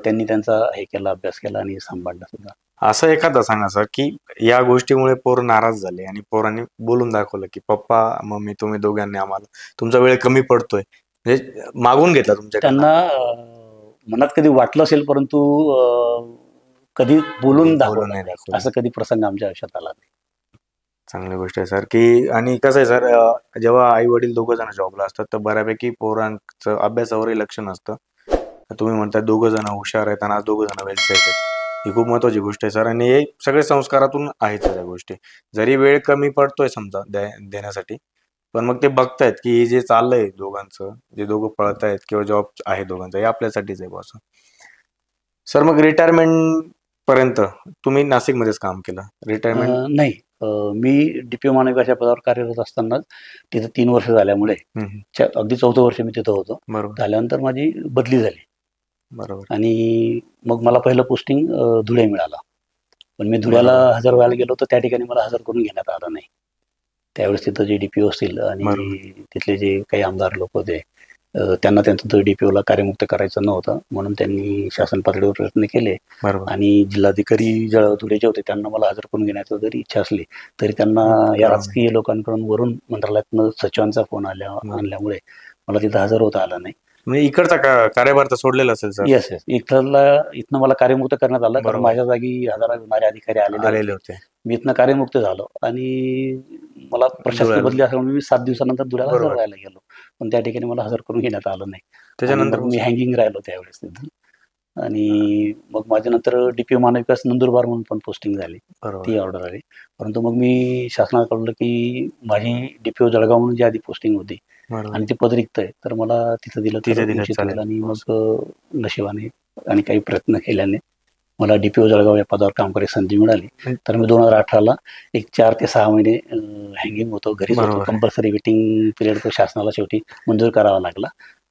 त्यांनी त्यांचा हे केला, अभ्यास केला आणि सांभाळला सुद्धा. असं एखादा सांगा सर की या गोष्टीमुळे पोर नाराज झाले आणि पोरांनी बोलून दाखवलं की पप्पा मम्मी तुम्ही दोघांनी आम्हाला तुमचा वेळ कमी पडतोय, म्हणजे मागून घेतला तुमच्याकडनं. त्यांना मनात कधी वाटलं असेल परंतु कधी बोलून दाखवलं नाही नाही. दाखवलं. असं कधी प्रसंग आमच्या आयुष्यात आला नाही. चांगली गोष्ट आहे सर. की आणि कसं आहे सर, जेव्हा आई वडील दोघं जण जॉबला असतात तर बऱ्यापैकी पोरांचं अभ्यासावरही लक्ष नसतं. तुम्ही म्हणता दोघं जण हुशार आहेत आणि आज दोघं जण वेल सेट आहेत, ही खूप महत्वाची गोष्ट आहे सर. आणि हे सगळे संस्कारातून आहेत सगळ्या गोष्टी. जरी वेळ कमी पडतोय समजा देण्यासाठी, पण मग ते बघतायत की हे जे चाललंय दोघांचं, जे दोघं पळतायत किंवा जॉब आहे दोघांचा, हे आपल्यासाठीच आहे बॉस. सर, मग रिटायरमेंट पर्यंत तुम्ही नाशिकमध्येच काम केलं? रिटायरमेंट नाही, मी डीपीओ मानविकाच्या पदावर कार्यरत असताना तिथं 3 वर्ष झाल्यामुळे अगदी 4थं वर्ष मी तिथं होतो. बरोबर. झाल्यानंतर माझी बदली झाली बरोबर. आणि मग मला पहिलं पोस्टिंग धुळे मिळालं. पण मी धुळ्याला हजर व्हायला गेलो तर त्या ठिकाणी मला हजर करून घेण्यात आलं नाही. त्यावेळेस तिथं जे डीपीओ असतील आणि तिथले जे काही आमदार लोक होते त्यांना त्यांचं डीपीओला कार्यमुक्त करायचं नव्हतं, म्हणून त्यांनी शासन पातळीवर प्रयत्न केले. आणि जिल्हाधिकारी धुळे जे होते त्यांना मला हजर करून घेण्याची जरी इच्छा असली तरी त्यांना या राजकीय लोकांकडून वरून मंत्रालयातनं सचिवांचा फोन आणल्यामुळे मला तिथं हजर होता आला नाही. म्हणजे इकडचा कार्यभार तर सोडलेला असेल सर? येस, इथनं मला कार्यमुक्त करण्यात आलं कारण माझ्या जागी हजारा विमारे अधिकारी आलेले होते. मी इथनं कार्यमुक्त झालो आणि मला प्रशासकीय बदली असल्यामुळे मी 7 दिवसानंतर धुळ्याला हजर व्हायला गेलो, पण त्या ठिकाणी मला हजर करून घेण्यात आलं नाही. त्याच्यानंतर मी हँगिंग राहिलो त्यावेळेस तिथं. आणि मग माझ्यानंतर डीपीओ मानविकास नंदुरबार म्हणून पण पोस्टिंग झाली, ती ऑर्डर आली. परंतु मग मी शासनाला कळवलं की माझी डीपीओ जळगाव म्हणून जी आधी पोस्टिंग होती आणि ती पद रिक्त आहे तर मला तिथं दिलं तर उचित होईल. आणि मग नशिबाने आणि काही प्रयत्न केल्याने मला डीपीओ जळगाव या पदावर काम करायची संधी मिळाली. तर मी 2018ला एक 4 ते 6 महिने हँगिंग होतो, घरीच होतो. कंपल्सरी वेटिंग पिरियड तो शासनाला शेवटी मंजूर करावा लागला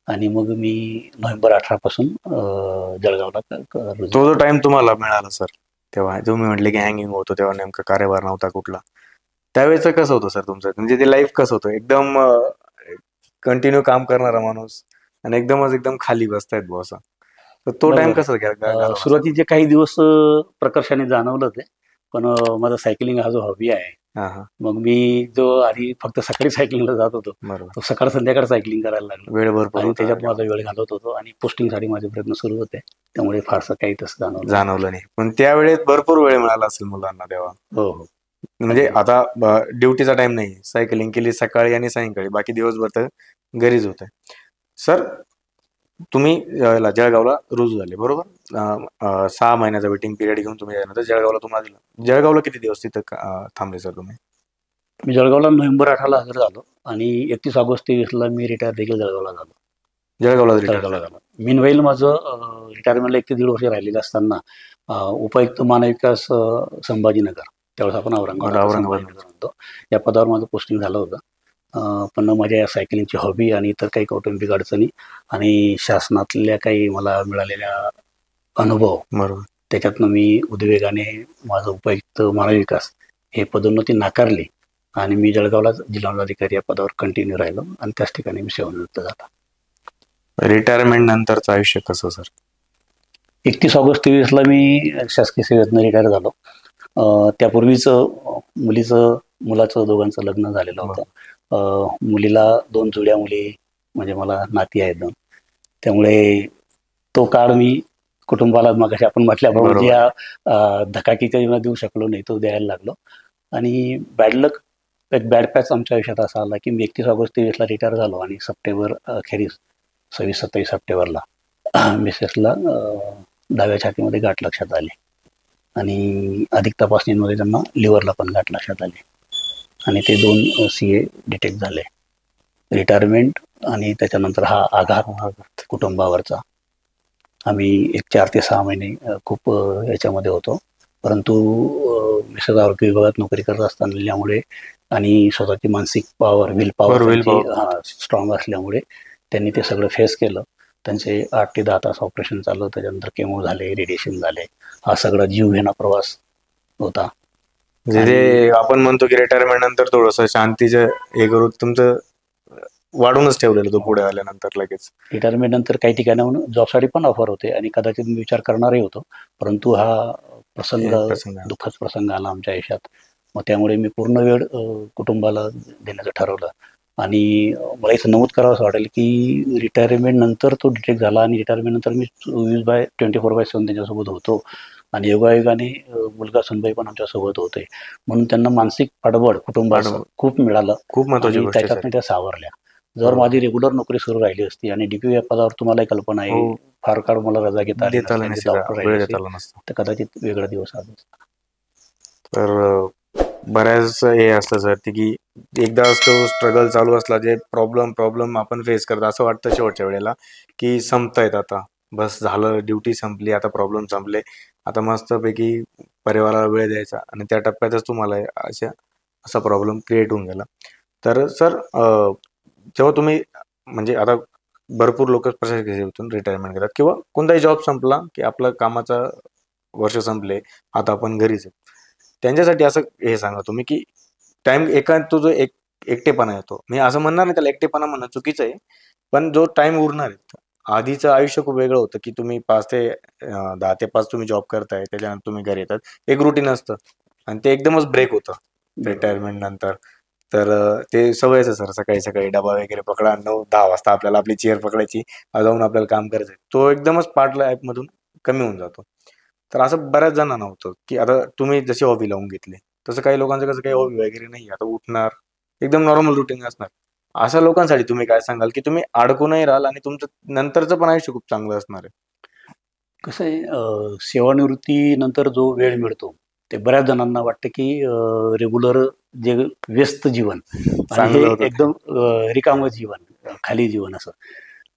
आणि मग मी नोव्हेंबर 18 पासून जळगावला. तो जो टाइम तुम्हाला मिळाला सर, तेव्हा तुम्ही म्हटले की हँगिंग होतो तेव्हा नेमका कार्यभार नव्हता कुठला, त्यावेळेचं कसं होतं सर तुमचं, म्हणजे ते लाईफ कसं होतं? एकदम कंटिन्यू काम करणारा माणूस आणि एकदम खाली बसतायत बॉस, तर तो टाइम कसा गेला? सुरुवातीचे काही दिवस प्रकर्षाने जाणवलं ते, पण माझा सायकलिंग हा जो हॉबी आहे, मग मी जो आधी फक्त सकाळी सायकलिंगला जात होतो तो सकाळ संध्याकाळ सायकलिंग करायला लागलो. वेळ भरपूर आणि त्याच्यात माझा वेळ घालवत होतो आणि पोस्टिंगसाठी माझे प्रयत्न सुरू होते, त्यामुळे फारसं काही तसं जाणवलं नाही. पण त्यावेळेस भरपूर वेळ मिळाला असेल मुलांना तेव्हा? हो हो. म्हणजे आता ड्युटीचा टाइम नाही, सायकलिंग केली सकाळी आणि सायंकाळी, बाकी दिवसभर तर घरीच होते. सर, तुम्ही जळगावला रुजू झाले बरोबर, 6 महिन्याचा वेटिंग पिरियड घेऊन तुम्ही जळगावला तुम्हाला दिलं. जळगावला किती दिवस तिथं थांबले सर तुम्ही? मी जळगावला नोव्हेंबर 18ला हजर झालो आणि 31 ऑगस्ट 23ला मी रिटायर देखील जळगावला झालो. जळगावला झालो. मीनवाईल माझं रिटायरमेंटला 1 ते 1.5 वर्ष राहिलेलं असताना उपायुक्त मानविकास संभाजीनगर, त्यावेळेस आपण औरंगाबाद होतो, या पदावर माझं पोस्टिंग झालं होतं. पण माझ्या या सायकलिंगची हॉबी आणि इतर काही कौटुंबिक अडचणी आणि शासनातल्या काही मला मिळालेल्या अनुभव, त्याच्यातनं मी उद्वेगाने माझं उपायुक्त मानविकास हे पदोन्नती नाकारली आणि मी जळगावला जिल्हाधिकारी या पदावर कंटिन्यू राहिलो आणि त्याच ठिकाणी मी सेवानिवृत्त झाला. रिटायरमेंट नंतरचं आयुष्य कसं सर? 31 ऑगस्ट 23ला मी शासकीय सेवेतनं रिटायर झालो. त्यापूर्वीच मुलाचं दोघांचं लग्न झालेलं होतं. मुलीला 2 जुळ्या मुली, म्हणजे मला नाती आहेत 2, त्यामुळे तो काळ मी कुटुंबाला मगाशी आपण म्हटल्याप्रमाणे या धकाकीच्या जीवनात देऊ शकलो नाही, तो द्यायला लागलो. आणि बॅडलक एक बॅड पॅच आमच्या आयुष्यात असा आला की मी 31 ऑगस्ट 23 रिटायर झालो आणि सप्टेंबर अखेरीस 26-27 सप्टेंबरला मिसेसला डाव्या छातीमध्ये गाठ लक्षात आली आणि अधिक तपासणीमध्ये त्यांना लिव्हरला पण गाठ लक्षात आली आणि ते 2 CA डिटेक्ट झाले. रिटायरमेंट आणि त्याच्यानंतर हा आघात कुटुंबावरचा. आम्ही एक 4 ते 6 महिने खूप याच्यामध्ये होतो, परंतु मिसेस आरोग्य विभागात नोकरी करत असल्यामुळे आणि स्वतःची मानसिक विल पॉवर स्ट्रॉंग असल्यामुळे त्यांनी ते सगळं फेस केलं. त्यांचे 8 ते 10 तास ऑपरेशन चाललं, त्याच्यानंतर केमो झाले, रेडिएशन झाले. हा सगळा जीवघेणा प्रवास होता. म्हणजे आपण म्हणतो की रिटायरमेंट नंतर थोडंसं शांतीचं हे करून तुमचं वाढूनच ठेवलेलं तो पुढे आल्यानंतर लगेच. रिटायरमेंट नंतर काही ठिकाणाहून जॉबसाठी पण ऑफर होते आणि कदाचित मी विचार करणारही होतो, परंतु हा दुःखद प्रसंग आला आमच्या आयुष्यात. मग त्यामुळे मी पूर्ण वेळ कुटुंबाला देण्याचं ठरवलं आणि मला इथं नमूद करावं असं वाटेल की रिटायरमेंट नंतर तो डिटेक्ट झाला आणि रिटायरमेंट नंतर मी 24/7 त्यांच्यासोबत होतो आणि योगायोगाने मुलगा सुनबाई पण आमच्यासोबत होते, म्हणून त्यांना मानसिक पाठबळ कुटुंबाचं खूप मिळालं. खूप महत्त्वाची गोष्ट त्याच्यातून त्या सावरल्या. जर माझी रेग्युलर नोकरी सुरू राहिली असती आणि DPO या पदावर तुम्हाला कल्पना आहे, फार काळ मला रजा घेता आली तर कदाचित वेगळा दिवस आला. तर बऱ्याच हे असतं सर की एकदा तो स्ट्रगल चालू असला, जे प्रॉब्लेम आपण फेस करतो, असं वाटतं शेवटच्या वेळेला की संपतायत आता, बस झालं, ड्युटी संपली, आता प्रॉब्लेम संपले, आता मस्तपैकी परिवाराला वेळ द्यायचा, आणि त्या टप्प्यातच तुम्हाला असा प्रॉब्लेम क्रिएट होऊन गेला. तर सर जेव्हा तुम्ही म्हणजे आता भरपूर लोक प्रशासकीय सेवेतून रिटायरमेंट घेतात किंवा कोणताही जॉब संपला की आपलं कामाचा वर्ष संपले, आता आपण घरीच आहे, त्यांच्यासाठी असं हे सांगा तुम्ही की टाइम तो जो एकटेपणा येतो, मी असं म्हणणार नाही त्याला एकटेपणा म्हणणं चुकीचं आहे, पण जो टाइम उरणार आहे, आधीचं आयुष्य खूप वेगळं होतं की तुम्ही 5 ते 10 ते 5 तुम्ही जॉब करताय, त्याच्यानंतर तुम्ही घरी येतात, एक रुटीन असतं आणि ते एकदमच ब्रेक होतं रिटायरमेंट नंतर. तर ते सवयच आहे सर, सकाळी सकाळी डबा वगैरे पकडा, 9-10 वाजता आपल्याला आपली चेअर पकडायची, जाऊन आपल्याला काम करायचं, तो एकदमच पार्ट लाईफमधून कमी होऊन जातो. तर असं बऱ्याच जणांना होतं की आता तुम्ही जशी हॉबी लावून घेतली, तसं काही लोकांचं कसं काही हॉबी वगैरे नाही, आता उठणार एकदम नॉर्मल रुटीन असणार. अशा लोकांसाठी तुम्ही काय सांगाल की तुम्ही अडकूनही राहाल आणि तुमचं नंतरचं पण आयुष्य खूप चांगलं असणार आहे? कसं आहे, सेवानिवृत्तीनंतर जो वेळ मिळतो ते बऱ्याच जणांना वाटतं की रेग्युलर जे व्यस्त जीवन आणि हे एकदम रिकामं जीवन, खाली जीवन असं,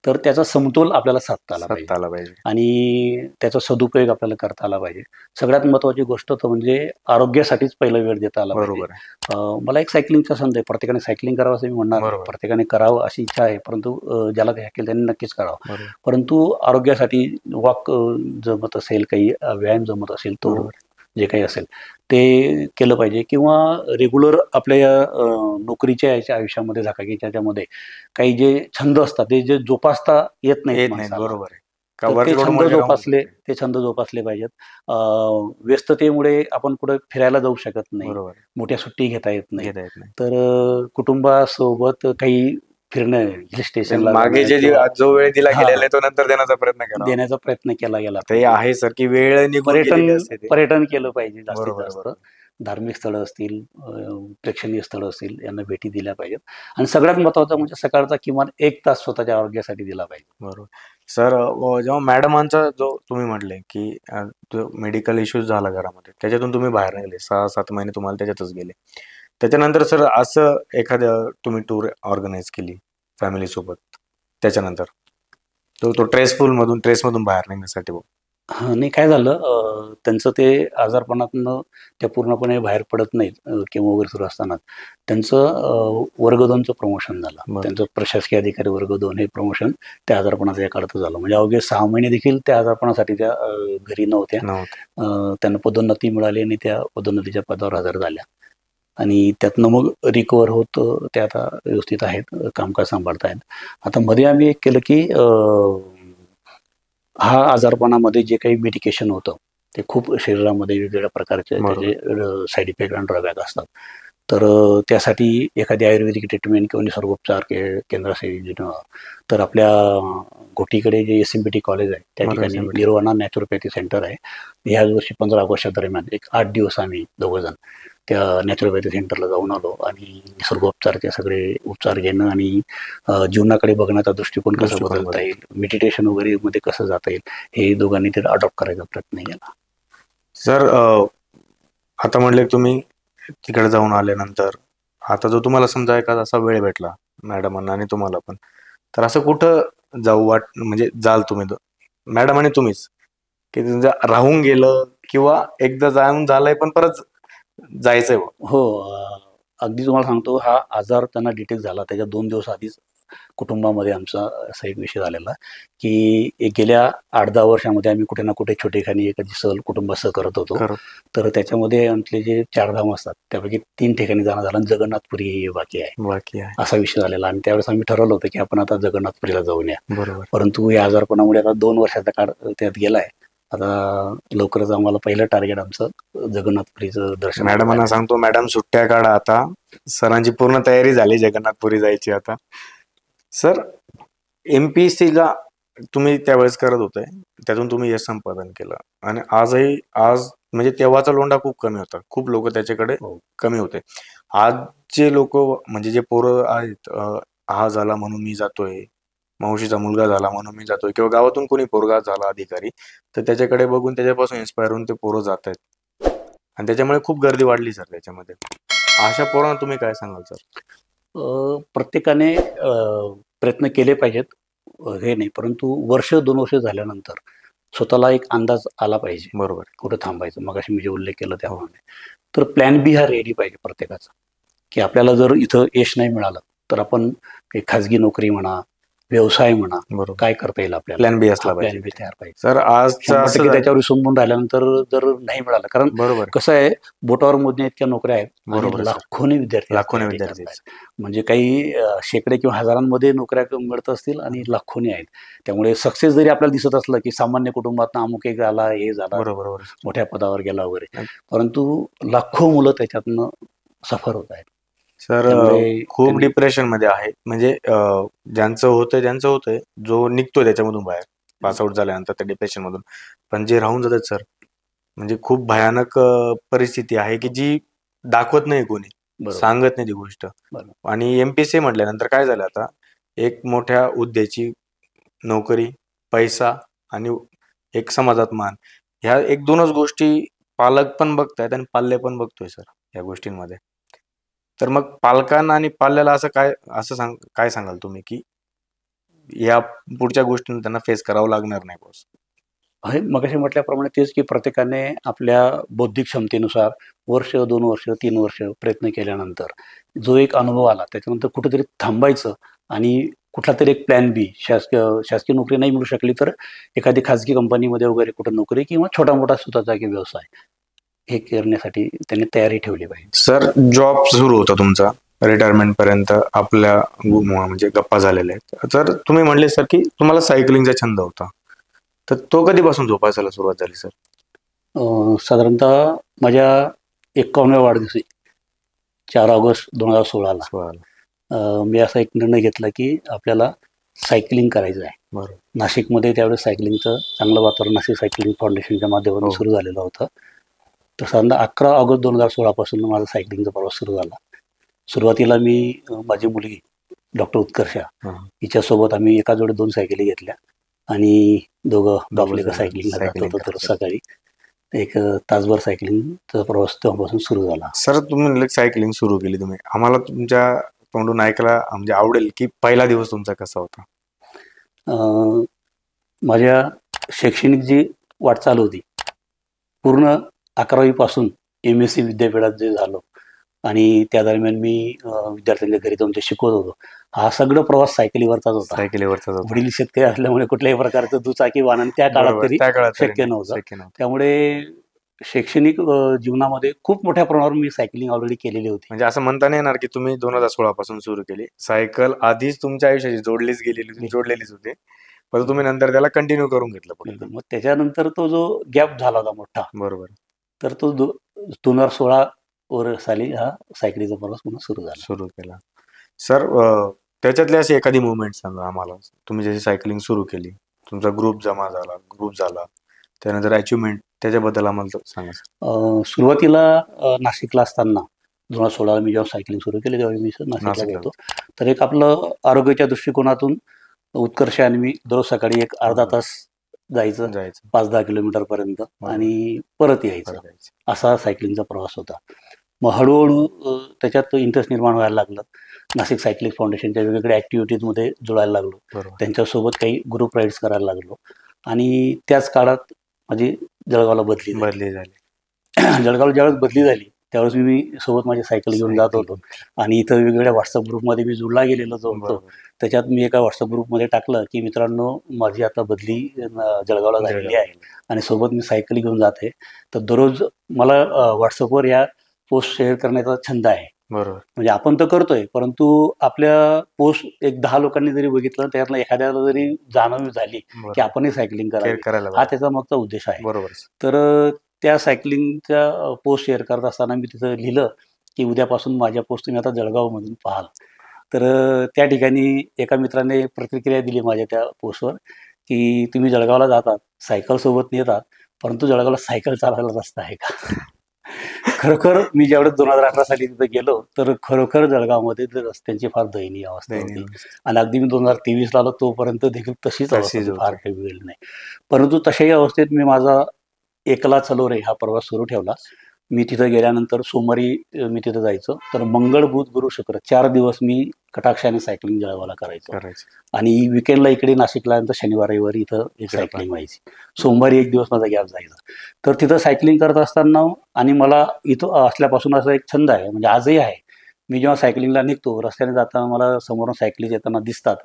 तर त्याचा समतोल आपल्याला साधता आला पाहिजे आणि त्याचा सदुपयोग आपल्याला करता आला पाहिजे. सगळ्यात महत्त्वाची गोष्ट तर म्हणजे आरोग्यासाठीच पहिला वेळ देता आला पाहिजे. मला एक सायकलिंगचा छंद आहे, प्रत्येकाने सायकलिंग करावं असं मी म्हणणार, प्रत्येकाने करावं अशी इच्छा आहे, परंतु ज्याला शक्य त्यांनी नक्कीच करावं. परंतु आरोग्यासाठी वॉक जमत असेल, काही व्यायाम जमत असेल, तो जे काही असेल ते केलं पाहिजे, किंवा रेग्युलर आपल्या नोकरीच्या याच्या आयुष्यामध्ये झकाकीच्या त्याच्यामध्ये काही जे छंद असतात ते जे जोपासता येत नाहीत, बरोबर आहे, ते छंद जोपासले पाहिजेत. व्यस्ततेमुळे आपण कुठे फिरायला जाऊ शकत नाही, मोठ्या सुट्टी घेता येत नाही, तर कुटुंबासोबत काही फिरणं, हिल स्टेशनला मागे जो वेळ दिला गेलेला तो नंतर देण्याचा प्रयत्न केला गेला आहे सर की वेळ पर्यटन केलं पाहिजे जास्तीत जास्त. धार्मिक स्थळं असतील, प्रेक्षणीय स्थळं असतील, यांना भेटी दिल्या पाहिजेत आणि सगळ्यात महत्त्वाचं म्हणजे सकाळचा किमान 1 तास स्वतःच्या आरोग्यासाठी दिला पाहिजे. बरोबर सर. जेव्हा मॅडमांचा जो तुम्ही म्हटले की जो मेडिकल इश्यूज झाला घरामध्ये, त्याच्यातून तुम्ही बाहेर गेले, 6-7 महिने तुम्हाला त्याच्यातच गेले, त्याच्यानंतर सर असं एखाद्या तुम्ही टूर ऑर्गनाईज केली फॅमिली सोबत, त्याच्यानंतर तो ट्रेसमधून बाहेर निघण्यासाठी? नाही, काय झालं, त्यांचं ते आजारपणातनं त्या पूर्णपणे बाहेर पडत नाहीत. केमो वगैरे सुरू असताना त्यांचं वर्ग 2चं प्रमोशन झालं. त्यांचं प्रशासकीय अधिकारी वर्ग 2 हे प्रमोशन त्या आजारपणाच्या या काळात झालं. म्हणजे अवघे 6 महिने देखील त्या आजारपणासाठी त्या घरी नव्हत्या. त्यांना पदोन्नती मिळाली आणि त्या पदोन्नतीच्या पदावर हजर झाल्या आणि त्यातनं मग रिकवर होत ते आता व्यवस्थित आहेत, कामकाज सांभाळतायत. आता मध्ये आम्ही एक केलं की हा आजारपणामध्ये जे काही मेडिकेशन होतं ते खूप शरीरामध्ये वेगवेगळ्या प्रकारचे त्याचे साईड इफेक्ट आणि ड्रॉबॅक असतात, तर त्यासाठी एखादी आयुर्वेदिक ट्रीटमेंट किंवा निसर्गोपचार केंद्र असेल, तर आपल्या घोटीकडे जे SMPT कॉलेज आहे त्या ठिकाणी निर्वाणा नॅचरोपॅथी सेंटर आहे. ह्याच वर्षी 15 ऑगस्टच्या दरम्यान एक 8 दिवस आम्ही 2 जण त्या नॅचरोपॅथी सेंटरला जाऊन आलो आणि निसर्गोपचारचे सगळे उपचार घेणं आणि जीवनाकडे बघण्याचा दृष्टिकोन कसा बदलता येईल, मेडिटेशन वगैरे मध्ये कसं जाता येईल, हे दोघांनी ते अडॉप्ट करायचा प्रयत्न केला. सर आता म्हणले तुम्ही तिकडे जाऊन आल्यानंतर आता जो तुम्हाला समजा एखादा असा वेळ भेटला मॅडमांना आणि तुम्हाला पण, तर असं कुठं जाऊ म्हणजे जाल तुम्ही मॅडम आणि तुम्हीच, की तुमचं राहून गेलं किंवा एकदा जाऊन झालंय पण परत जायचंय? हो, अगदी तुम्हाला सांगतो, हा आजार त्यांना डिटेक्ट झाला त्याच्या 2 दिवस आधीच कुटुंबामध्ये आमचा असा एक विषय झालेला की गेल्या 8-10 वर्षामध्ये आम्ही कुठे ना कुठे छोटेखानी एखादी सहल कुटुंबासह करत होतो. तर त्याच्यामध्ये आमचे जे 4 धाम असतात त्यापैकी 3 ठिकाणी जाणं झालं आणि जगन्नाथपुरी हे बाकी आहे असा विषय झालेला. आणि त्यावेळेस आम्ही ठरवलं होतं की आपण आता जगन्नाथपुरीला जाऊन या. परंतु या आजारपणामुळे आता 2 वर्षाचा काळ त्यात गेलाय. आता लवकरच आम्हाला पहिलं टार्गेट आमचं जगन्नाथपुरीचं दर्शन. मॅडमांना सांगतो, मॅडम सुट्ट्या काढा आता, सरांची पूर्ण तयारी झाली जगन्नाथपुरी जायची आता. सर, MPSC ला तुम्ही त्यावेळेस करत होते, त्यातून तुम्ही यश संपादन केलं आणि आज म्हणजे तेव्हाचा लोंढा खूप कमी होता, खूप लोक त्याच्याकडे कमी होते. आज जे लोक म्हणजे जे पोरं आहेत, हा झाला म्हणून मी जातोय, मावशीचा मुलगा झाला म्हणून मी जातोय, किंवा गावातून कोणी पोरगा झाला अधिकारी तर त्याच्याकडे बघून त्याच्यापासून इन्स्पायर होऊन ते पोरं जात आहेत आणि त्याच्यामुळे खूप गर्दी वाढली सर त्याच्यामध्ये. अशा पोरांना तुम्ही काय सांगाल सर? प्रत्येकाने प्रयत्न केले पाहिजेत, हे नाही, परंतु 1-2 वर्ष झाल्यानंतर स्वतःला एक अंदाज आला पाहिजे बरोबर कुठं थांबायचं. मगाशी मी जे उल्लेख केला त्याप्रमाणे, तर प्लॅन बी हा रेडी पाहिजे प्रत्येकाचा, की आपल्याला जर इथं यश नाही मिळालं तर आपण एक खाजगी नोकरी म्हणा, व्यवसाय म्हणा, काय करता येईल आपल्याला, प्लॅन बी असला पाहिजे. प्लॅन बी तयार पाहिजे सर. आज त्याच्यावर विसंबून राहिल्यानंतर जर नाही मिळालं, कारण कसं आहे, बोटावर मोजण्या इतक्या नोकऱ्या आहेत, लाखोनी विद्यार्थी म्हणजे काही शेकडे किंवा हजारांमध्ये नोकऱ्या मिळत असतील आणि लाखोनी आहेत. त्यामुळे सक्सेस जरी आपल्याला दिसत असलं की सामान्य कुटुंबात अमुक एक झाला, हे झाला, मोठ्या पदावर गेला वगैरे, परंतु लाखो मुलं त्याच्यातनं सफर होत आहेत. सर, खूप डिप्रेशन मध्ये आहे, म्हणजे ज्यांचं होतंय, जो निघतोय त्याच्यामधून बाहेर पासआउट झाल्यानंतर त्या डिप्रेशन मधून, पण जे राहून जातात सर, म्हणजे खूप भयानक परिस्थिती आहे की जी दाखवत नाही कोणी, सांगत नाही ती गोष्ट. आणि MPSC म्हटल्यानंतर काय झालं, आता एक मोठ्या हुद्द्याची नोकरी, पैसा आणि एक समाजात मान, ह्या 1-2च गोष्टी पालक पण बघतायत आणि पाल्य पण बघतोय सर या गोष्टींमध्ये. तर मग पालकांना आणि पाल्याला काय सांगाल तुम्ही की या पुढच्या गोष्टींना त्यांना फेस करावं लागणार नाही बॉस? मगाशी म्हटल्याप्रमाणे तेच, की प्रत्येकाने आपल्या बौद्धिक क्षमतेनुसार 1-2 वर्ष 3 वर्ष प्रयत्न केल्यानंतर जो एक अनुभव आला त्याच्यानंतर कुठेतरी थांबायचं आणि कुठला तरी एक प्लॅन बी, शासकीय नोकरी नाही मिळू शकली तर एखादी खाजगी कंपनीमध्ये वगैरे कुठं नोकरी किंवा छोटा मोठा स्वतःचा व्यवसाय हे करण्यासाठी त्यांनी तयारी ठेवली पाहिजे. सर, जॉब सुरू होता तुमचा रिटायरमेंट पर्यंत, आपल्या म्हणजे गप्पा झालेल्या आहेत. तर तुम्ही म्हणले सर की तुम्हाला सायकलिंगचा छंद होता, तर तो कधीपासून जोपासायला सुरुवात झाली सर? साधारणतः माझ्या 51व्या वाढदिवशी 4 ऑगस्ट 2016ला मी असा एक निर्णय घेतला की आपल्याला सायकलिंग करायचं आहे. नाशिकमध्ये त्यावेळेस सायकलिंगचं चांगलं वातावरण नाशिक सायकलिंग फाउंडेशनच्या माध्यमातून सुरू झालेलं होतं. तर साधारणतः 11 ऑगस्ट 2016 पासून माझा सायकलिंगचा प्रवास सुरू झाला. सुरुवातीला मी माझी मुलगी डॉक्टर उत्कर्षा हिच्यासोबत आम्ही एका जोडे 2 सायकली घेतल्या आणि दोघं बाबलेका सायकलिंगला जात होतो. तर सकाळी एक तासभर सायकलिंगचा प्रवास तेव्हापासून सुरू झाला. सर, तुम्ही सायकलिंग सुरू केली, तुम्ही आम्हाला तुमच्या तोंडून ऐकायला म्हणजे आवडेल की पहिला दिवस तुमचा कसा होता? माझ्या शैक्षणिक जी वाटचाल होती, पूर्ण 11वी पासून MSc विद्यापीठात जे झालो आणि त्या दरम्यान मी विद्यार्थ्यांच्या घरी जाऊन ते शिकवत होतो, हा सगळं प्रवास सायकलीवरचाच होता. वडील शेतकरी असल्यामुळे कुठल्याही प्रकारचं दुचाकी वाहन त्या काळात तरी शक्य नव्हतं. त्यामुळे शैक्षणिक जीवनामध्ये खूप मोठ्या प्रमाणावर मी सायकलिंग ऑलरेडी केलेली होती. म्हणजे असं म्हणता नाही येणार की तुम्ही 2016 पासून सुरू केली सायकल, आधीच तुमच्या आयुष्याची जोडलेलीच होती, पण तुम्ही नंतर त्याला कंटिन्यू करून घेतलं. मग त्याच्यानंतर तो जो गॅप झाला होता मोठा, बरोबर, तर तो 2016 साली हा सायकलीचा प्रवास पुन्हा सुरू केला. सर, त्याच्यातली अशी एखादी मुवमेंट सांगा आम्हाला. तुम्ही जशी सायकलिंग सुरू केली, तुमचा ग्रुप झाला, त्यानंतर अचिव्हमेंट त्याच्याबद्दल आम्हाला सांगा सर. सुरुवातीला नाशिकला असताना 2016 मी जेव्हा सायकलिंग सुरू केली तेव्हा मी नाशिकला होतो. तर एक आपलं आरोग्याच्या दृष्टिकोनातून उत्कर्ष आणि मी दररोज सकाळी एक अर्धा तास जायचं 5-10 किलोमीटर पर्यंत आणि परत यायचं, असा सायकलिंगचा प्रवास होता. मग हळूहळू त्याच्यात इंटरेस्ट निर्माण व्हायला लागलं. नाशिक सायकलिंग फाउंडेशनच्या वेगवेगळ्या ॲक्टिव्हिटीजमध्ये जुळायला लागलो, त्यांच्यासोबत काही ग्रुप राईड्स करायला लागलो आणि त्याच काळात माझी जळगावला बदली झाली. जळगावला ज्यावेळेस बदली झाली त्यावेळेस मी सोबत माझी सायकल घेऊन जात होतो आणि इथं वेगवेगळ्या व्हॉट्सअप ग्रुपमध्ये मी जुळला गेलेलो जो होतो. त्याच्यात मी एका व्हॉट्सअप ग्रुपमध्ये टाकलं की मित्रांनो, माझी आता बदली जळगावला झालेली आहे आणि सोबत मी सायकल घेऊन जाते. तर दररोज मला व्हॉट्सअपवर या पोस्ट शेअर करण्याचा छंद आहे. बरोबर. म्हणजे आपण तर करतोय, परंतु आपल्या पोस्ट एक 10 लोकांनी जरी बघितलं, त्यातला एखाद्याला जरी जाणीव झाली की आपणही सायकलिंग करायला, हा त्याचा मागचा उद्देश आहे. बरोबर. तर त्या सायकलिंगच्या पोस्ट शेअर करत असताना मी तिथं लिहिलं की उद्यापासून माझ्या पोस्ट तुम्ही आता जळगावमधून पाहाल. तर त्या ठिकाणी एका मित्राने प्रतिक्रिया दिली माझ्या त्या पोस्टवर की तुम्ही जळगावला जातात, सायकल सोबत नेतात, परंतु जळगावला सायकल चालवायला रस्ता आहे का? खरोखर मी ज्यावेळेस 2018 साली तिथे गेलो तर खरोखर जळगावमध्ये रस्त्यांची फार दयनीय अवस्था होती आणि अगदी मी 2023 आलो तोपर्यंत देखील तशीच फार काही वेळ नाही. परंतु तशाही अवस्थेत मी माझा एकला चलो रे हा प्रवास सुरू ठेवला. मी तिथं गेल्यानंतर सोमवारी मी तिथं जायचं, तर मंगळ बुध गुरु शुक्र 4 दिवस मी कटाक्षाने सायकलिंग जळगावला करायचं आणि विकेंडला इकडे नाशिकला शनिवार रविवारी इथं एक सायकलिंग व्हायची. सोमवारी एक दिवस माझा गॅप जायचा. तर तिथं सायकलिंग करत असताना आणि मला इथं असल्यापासून असा एक छंद आहे, म्हणजे आजही आहे. मी जेव्हा सायकलिंगला निघतो रस्त्याने जाताना मला समोरून सायकलिंग येताना दिसतात,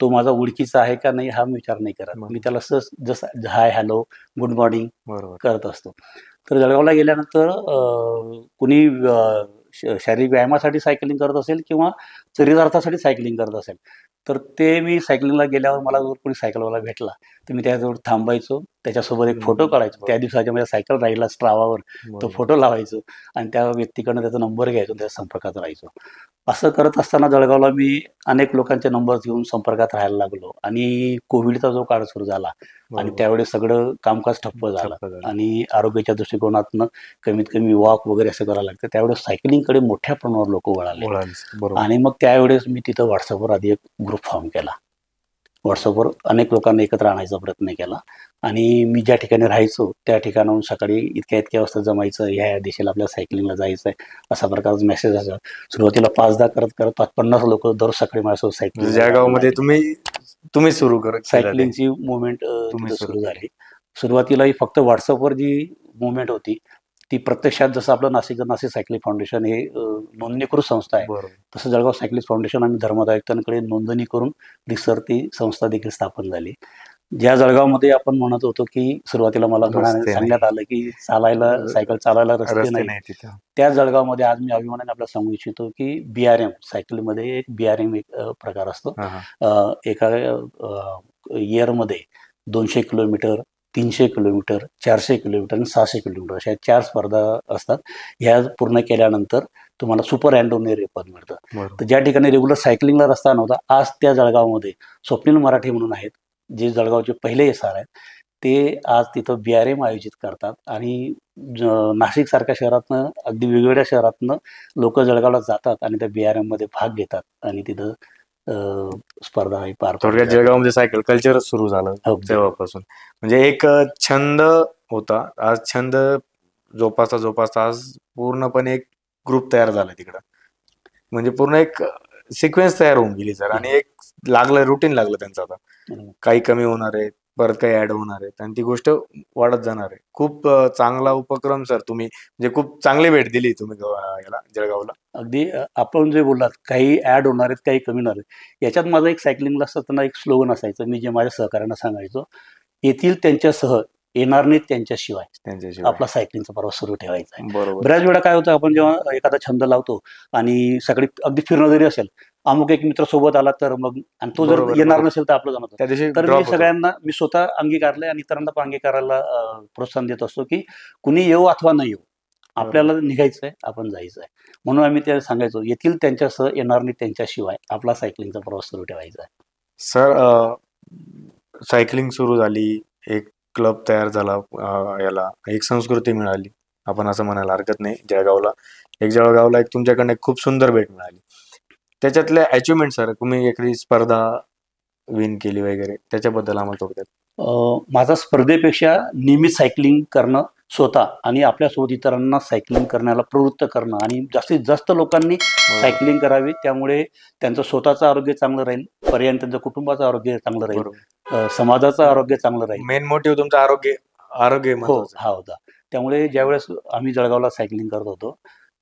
तो माझा ओळखीचा आहे का नाही हा मी विचार नाही करत. मी त्याला जसं हाय हॅलो गुड मॉर्निंग करत असतो. तर जळगावला गेल्यानंतर कुणी शारीरिक व्यायामासाठी सायकलिंग करत असेल किंवा चरितार्थासाठी सायकलिंग करत असेल तर ते मी सायकलिंगला गेल्यावर मला जर कोणी सायकलवाला भेटला तर मी त्याजवळ थांबायचो, त्याच्यासोबत एक फोटो काढायचो. त्या दिवसाच्या माझ्या सायकल राहिला स्ट्रावावर तो फोटो लावायचो आणि त्या व्यक्तीकडनं त्याचा नंबर घ्यायचो, त्याच्या संपर्कात राहायचो. असं करत असताना जळगावला मी अनेक लोकांचे नंबर घेऊन संपर्कात राहायला लागलो आणि कोविडचा जो काळ सुरू झाला आणि त्यावेळेस सगळं कामकाज ठप्प झालं आणि आरोग्याच्या दृष्टिकोनातनं कमीत कमी वॉक वगैरे असं करायला लागतं. त्यावेळेस सायकलिंगकडे मोठ्या प्रमाणावर लोक वळाले आणि मग त्यावेळेस मी तिथं व्हॉट्सअपवर आधी एक ग्रुप फॉर्म केला. व्हॉट्सअपवर अनेक लोकांना एकत्र आणायचा प्रयत्न केला आणि मी ज्या ठिकाणी राहायचो त्या ठिकाणाहून सकाळी इतक्या वाजता जमायचं, ह्या दिशेला आपल्याला सायकलिंगला जायचं आहे असा प्रकारचा मेसेज असा. सुरुवातीला 5-10 करत 50 लोक दररोज सकाळी माझ्यासोबत सायकलिंग जळगावमध्ये तुम्ही सुरू सायकलिंगची मुवमेंट सुरू झाली. सुरुवातीला फक्त व्हॉट्सअपवर जी मुवमेंट होती ती प्रत्यक्षात जसं आपलं नाशिक सायकलिंग फाउंडेशन हे नोंदणीकृत संस्था आहे, तसं जळगाव सायकलिस्ट फाउंडेशन आणि धर्मादायुक्तांकडे नोंदणी करून रिसर ती संस्था देखील स्थापन झाली. ज्या जळगावमध्ये आपण म्हणत होतो की सुरुवातीला मला सांगण्यात आलं की सायकल चालायला रस्ते नाही, त्या जळगावमध्ये आज मी अभिमानाने आपल्याला सांगू इच्छितो की BRM सायकलमध्ये एक BRM एक प्रकार असतो. एका इयरमध्ये 200 किलोमीटर 300 किलोमीटर 400 किलोमीटर आणि 600 किलोमीटर अशा 4 स्पर्धा असतात. ह्या पूर्ण केल्यानंतर तुम्हाला सुपर रँडोनेरी पद मिळतं. तर ज्या ठिकाणी रेग्युलर सायकलिंगला रस्ता नव्हता, आज त्या जळगावमध्ये स्वप्नील मराठे म्हणून आहेत जे जळगावचे पहिले SR आहेत, ते आज तिथं BRM आयोजित करतात आणि नाशिक सारख्या शहरातनं अगदी वेगवेगळ्या शहरातनं लोक जळगावला जातात आणि त्या BRM मध्ये भाग घेतात आणि तिथं स्पर्धा पार पडतात. जळगावमध्ये सायकल कल्चर सुरू झालं तेव्हापासून. म्हणजे एक छंद होता, आज छंद जोपासता आज पूर्णपणे एक ग्रुप तयार झाला तिकडं. म्हणजे पूर्ण एक सिक्वेन्स तयार होऊन गेली सर आणि एक रुटीन लागलं त्यांचं. आता काही कमी होणार आहे, परत काही ऍड होणार आहेत आणि ती गोष्ट वाढत जाणार आहे. खूप चांगला उपक्रम सर, तुम्ही म्हणजे खूप चांगली भेट दिली तुम्ही याला जळगावला. अगदी आपण जे बोललात काही ऍड होणार आहेत काही कमी होणार आहेत, याच्यात माझा एक सायकलिंगला असताना एक स्लोगन असायचं, मी जे माझ्या सहकार्यांना सांगायचो, येथील त्यांच्यासह येणार नाहीत त्यांच्याशिवाय आपला सायकलिंगचा प्रवास सुरू ठेवायचा आहे. बऱ्याच वेळा काय होतं, आपण जेव्हा एखादा छंद लावतो आणि सगळी अगदी फिरणं जरी असेल, अमुक एक मित्र सोबत आला तर मग आणि तो जर येणार नसेल तर आपलं जमत. तर मी सगळ्यांना मी स्वतः अंगीकारलंय आणि इतरांना पण अंगीकारायला प्रोत्साहन देत असतो की कुणी येऊ अथवा न येऊ, आपल्याला निघायचंय, आपण जायचंय. म्हणून आम्ही ते सांगायचो, येथील त्यांच्यासह येणार नाही त्यांच्याशिवाय आपला सायकलिंगचा प्रवास सुरू ठेवायचा आहे. सर सायकलिंग सुरू झाली, एक क्लब तयार झाला, याला एक संस्कृती मिळाली, आपण असं म्हणायला हरकत नाही. जळगावला एक तुमच्याकडनं एक खूप सुंदर भेट मिळाली. त्याच्यातल्या अचिव्हमेंट सर, तुम्ही एखादी स्पर्धा विन केली वगैरे, त्याच्याबद्दल आम्हाला थोडक्यात. माझा स्पर्धेपेक्षा नियमित सायकलिंग करणं स्वतः आणि आपल्यासोबत इतरांना सायकलिंग करण्याला प्रवृत्त करणं आणि जास्तीत जास्त लोकांनी सायकलिंग करावी, त्यामुळे त्यांचं स्वतःचं आरोग्य चांगलं राहील, पर्याय त्यांचं कुटुंबाचं आरोग्य चांगलं राहील, समाजाचं आरोग्य चांगलं राहील. मेन मोटिव्ह तुमचं आरोग्य हा होता. त्यामुळे ज्यावेळेस आम्ही जळगावला सायकलिंग करत होतो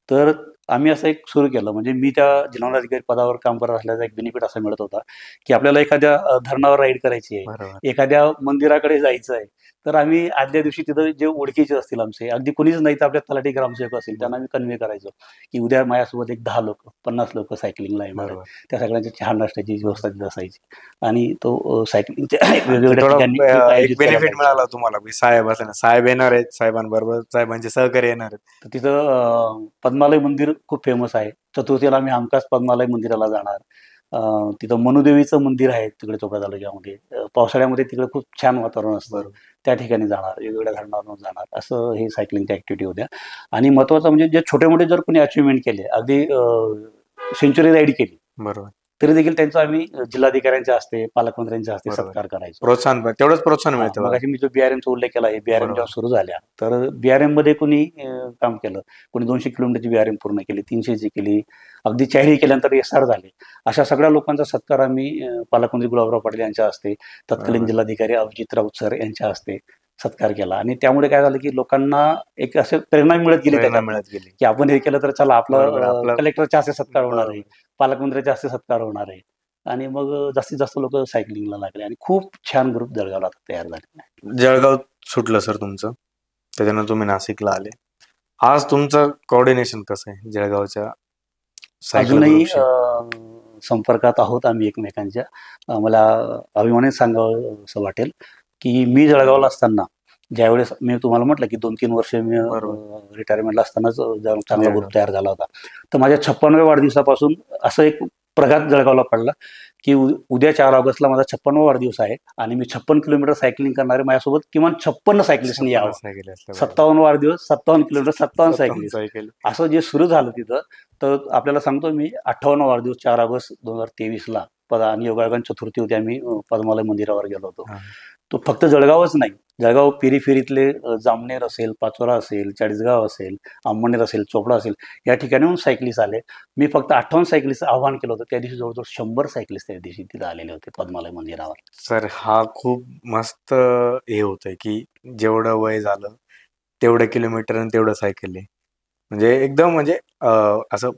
तर आम्ही असं एक सुरू केलं, म्हणजे मी त्या जिल्हाधिकारी पदावर काम करत असल्याचा एक बेनिफिट असा मिळत होता की आपल्याला एखाद्या धरणावर राईड करायची आहे, एखाद्या मंदिराकडे जायचं आहे, तर आम्ही आदल्या दिवशी तिथं जे ओळखीचे असतील आमचे, अगदी कोणीच नाही तर आपल्या तलाठी ग्रामसेवक असतील, त्यांना आम्ही कन्वे करायचो की उद्या माझ्यासोबत एक 10 लोक 50 लोक सायकलिंगला येणार, त्या सगळ्यांच्या चहा नाश्त्याची व्यवस्था तिथं असायची आणि तो सायकलिंगच्या वेगवेगळ्या बेनिफिट मिळाला तुम्हाला. साहेब असले ना, साहेब येणार आहेत, साहेबांबरोबर साहेबांचे सहकारी येणार आहेत. तर तिथं पद्मालय मंदिर खूप फेमस आहे. चतुर्थीला आम्ही हमखास पद्मालय मंदिराला जाणार. तिथं मनुदेवीचं मंदिर आहे तिकडे चोपडा तालुक्यामध्ये. पावसाळ्यामध्ये तिकडे खूप छान वातावरण असतं, त्या ठिकाणी जाणार, वेगवेगळ्या धरणावर जाणार, असं हे सायकलिंगच्या ऍक्टिव्हिटी होत्या. आणि महत्वाचं म्हणजे जे छोटे मोठे जर कोणी अचिव्हमेंट केले, अगदी सेंचुरी राईड केली बरोबर, तरी देखील त्यांचा आम्ही जिल्हाधिकाऱ्यांच्या हस्ते, पालकमंत्र्यांच्या हस्ते सत्कार करायचो. प्रोत्साहन, तेवढंच प्रोत्साहन मिळतं. मग मी जो बीआरएमचा उल्लेख केला आहे, बीआरएम जेव्हा सुरू झाल्या तर बीआरएम मध्ये कोणी काम केलं, कोणी 200 किलोमीटरची बीआरएम पूर्ण केली, 300ची केली, अगदी 40 केल्यानंतर एसआर झाले. अशा सगळ्या लोकांचा सत्कार आम्ही पालकमंत्री गुलाबराव पाटील यांच्या हस्ते, तत्कालीन जिल्हाधिकारी अभिजित राऊत सर यांच्या हस्ते सत्कार केला. आणि त्यामुळे काय झालं की लोकांना एक असं प्रेरणा मिळत गेली की आपण हे केलं तर चला आपलं कलेक्टरच्या हस्ते सत्कार होणार आहे, पालकमंत्र्याच्या हस्ते सत्कार होणार आहे. आणि मग जास्तीत जास्त लोक सायकलिंगला लागले आणि खूप छान ग्रुप जळगावला तयार झाले. जळगाव सुटलं सर तुमचं, त्याच्यानंतर तुम्ही नाशिकला आले. आज तुमचं कोऑर्डिनेशन कसं आहे जळगावच्या? अजूनही संपर्कात आहोत आम्ही एकमेकांच्या. मला अभिमानाने सांगावं असं वाटेल की मी जळगावला असताना, ज्यावेळेस मी तुम्हाला म्हटलं की 2-3 वर्ष मी रिटायरमेंटला असतानाच चांगला ग्रुप तयार झाला होता, तर माझ्या 56व्या वाढदिवसापासून असं एक प्रघात जळगावला पडला की उद्या 4 ऑगस्टला माझा 56वा वाढदिवस आहे आणि मी 56 किलोमीटर सायकलिंग करणारे माझ्यासोबत किमान 56 सायकलिस्टनी यावं. 57 वाढदिवस, 57 किलोमीटर, 57 सायकलिस्ट, असं जे सुरू झालं तिथं. तर आपल्याला सांगतो मी, 58वा वाढदिवस 4 ऑगस्ट 2023ला आणि योगायोगान चतुर्थी होती, आम्ही पद्मालय मंदिरावर गेलो होतो. तो फक्त जळगावच नाही, जळगाव पेरीफेरीतले जामनेर असेल, पाचोरा असेल, चाळीसगाव असेल, अंमळनेर असेल, चोपडा असेल, या ठिकाणीहून सायकलिस्ट आले. मी फक्त 58 सायकलिस्ट आव्हान केलं होतं. त्या दिवशी जवळजवळ 100 सायकलिस्ट त्या दिवशी तिथे आलेले होते पद्मालय मंदिरावर. सर, हा खूप मस्त हे होतंय की जेवढं वय झालं तेवढं किलोमीटर आणि तेवढं सायकल आहे, म्हणजे एकदम म्हणजे असं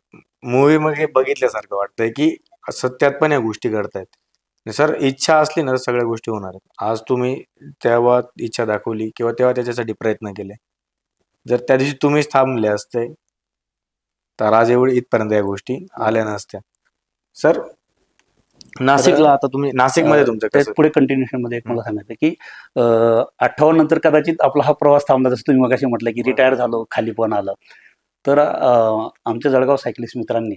मूवी मध्ये बघितल्यासारखं वाटतंय की सत्यात पण या गोष्टी घडतायत. सर, इच्छा असली ना तर सगळ्या गोष्टी होणार आहेत. आज तुम्ही तेव्हा इच्छा दाखवली किंवा तेव्हा त्याच्यासाठी प्रयत्न केले, जर त्या दिवशी तुम्हीच थांबले असते तर आज एवढी इथपर्यंत या गोष्टी आल्या नसत्या. सर, नाशिकला आता तुम्ही, नाशिकमध्ये तुमचं पुढे कंटिन्युएशन मध्ये मला सांगायचं की 58 नंतर कदाचित आपला हा प्रवास थांबला, जसं तुम्ही मगाशी म्हटलं की रिटायर झालो, खाली पण आलं. तर आमच्या जळगाव सायकलिस्ट मित्रांनी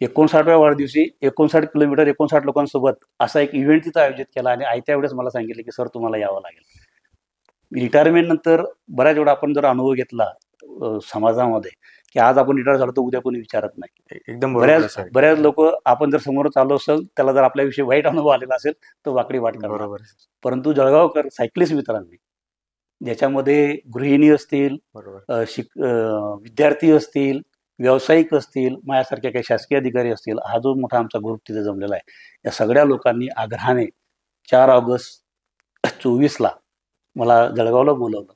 59व्या वाढदिवशी 59 किलोमीटर 59 लोकांसोबत असा एक इव्हेंट तिथं आयोजित केला आणि आयत्या वेळेस मला सांगितलं की सर तुम्हाला यावं लागेल. रिटायरमेंट नंतर बऱ्याच वेळा आपण जर अनुभव घेतला समाजामध्ये की आज आपण रिटायर झालो तर उद्या कोणी विचारत नाही. एकदम बऱ्याच लोक, आपण जर समोर आलो असेल, त्याला जर आपल्याविषयी वाईट अनुभव आलेला असेल तर वाकडी वाट करणार. परंतु जळगावकर सायकलिस्ट मित्रांनी, ज्याच्यामध्ये गृहिणी असतील, विद्यार्थी असतील, व्यावसायिक असतील, माझ्यासारख्या काही शासकीय अधिकारी असतील, हा जो मोठा आमचा ग्रुप तिथे जमलेला आहे, या सगळ्या लोकांनी आग्रहाने 4 ऑगस्ट 24ला मला जळगावला बोलवलं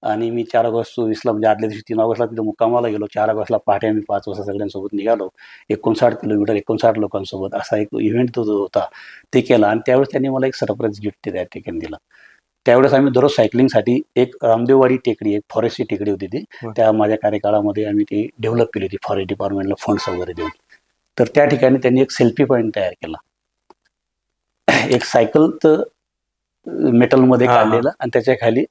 आणि मी 4 ऑगस्ट 24ला म्हणजे आदल्या दिवशी 3 ऑगस्टला तिथे मुक्कामाला गेलो. 4 ऑगस्टला पहाटे आम्ही 5 वाजता सगळ्यांसोबत निघालो. 59 किलोमीटर 59 लोकांसोबत असा एक इव्हेंट तो जो होता ते केला आणि त्यावेळेस त्यांनी मला एक सरप्राईज गिफ्ट त्या ठिकाणी दिलं. त्यावेळेस आम्ही दररोज सायकलिंगसाठी एक रामदेववाडी टेकडी, एक फॉरेस्टची टेकडी होती ती, त्या माझ्या कार्यकाळामध्ये आम्ही ती डेव्हलप केली होती फॉरेस्ट डिपार्टमेंटला फंड्स वगैरे देऊन. तर त्या ठिकाणी त्यांनी एक सेल्फी पॉईंट तयार केला, एक सायकल तर मेटलमध्ये काढलेलं आणि त्याच्या खाली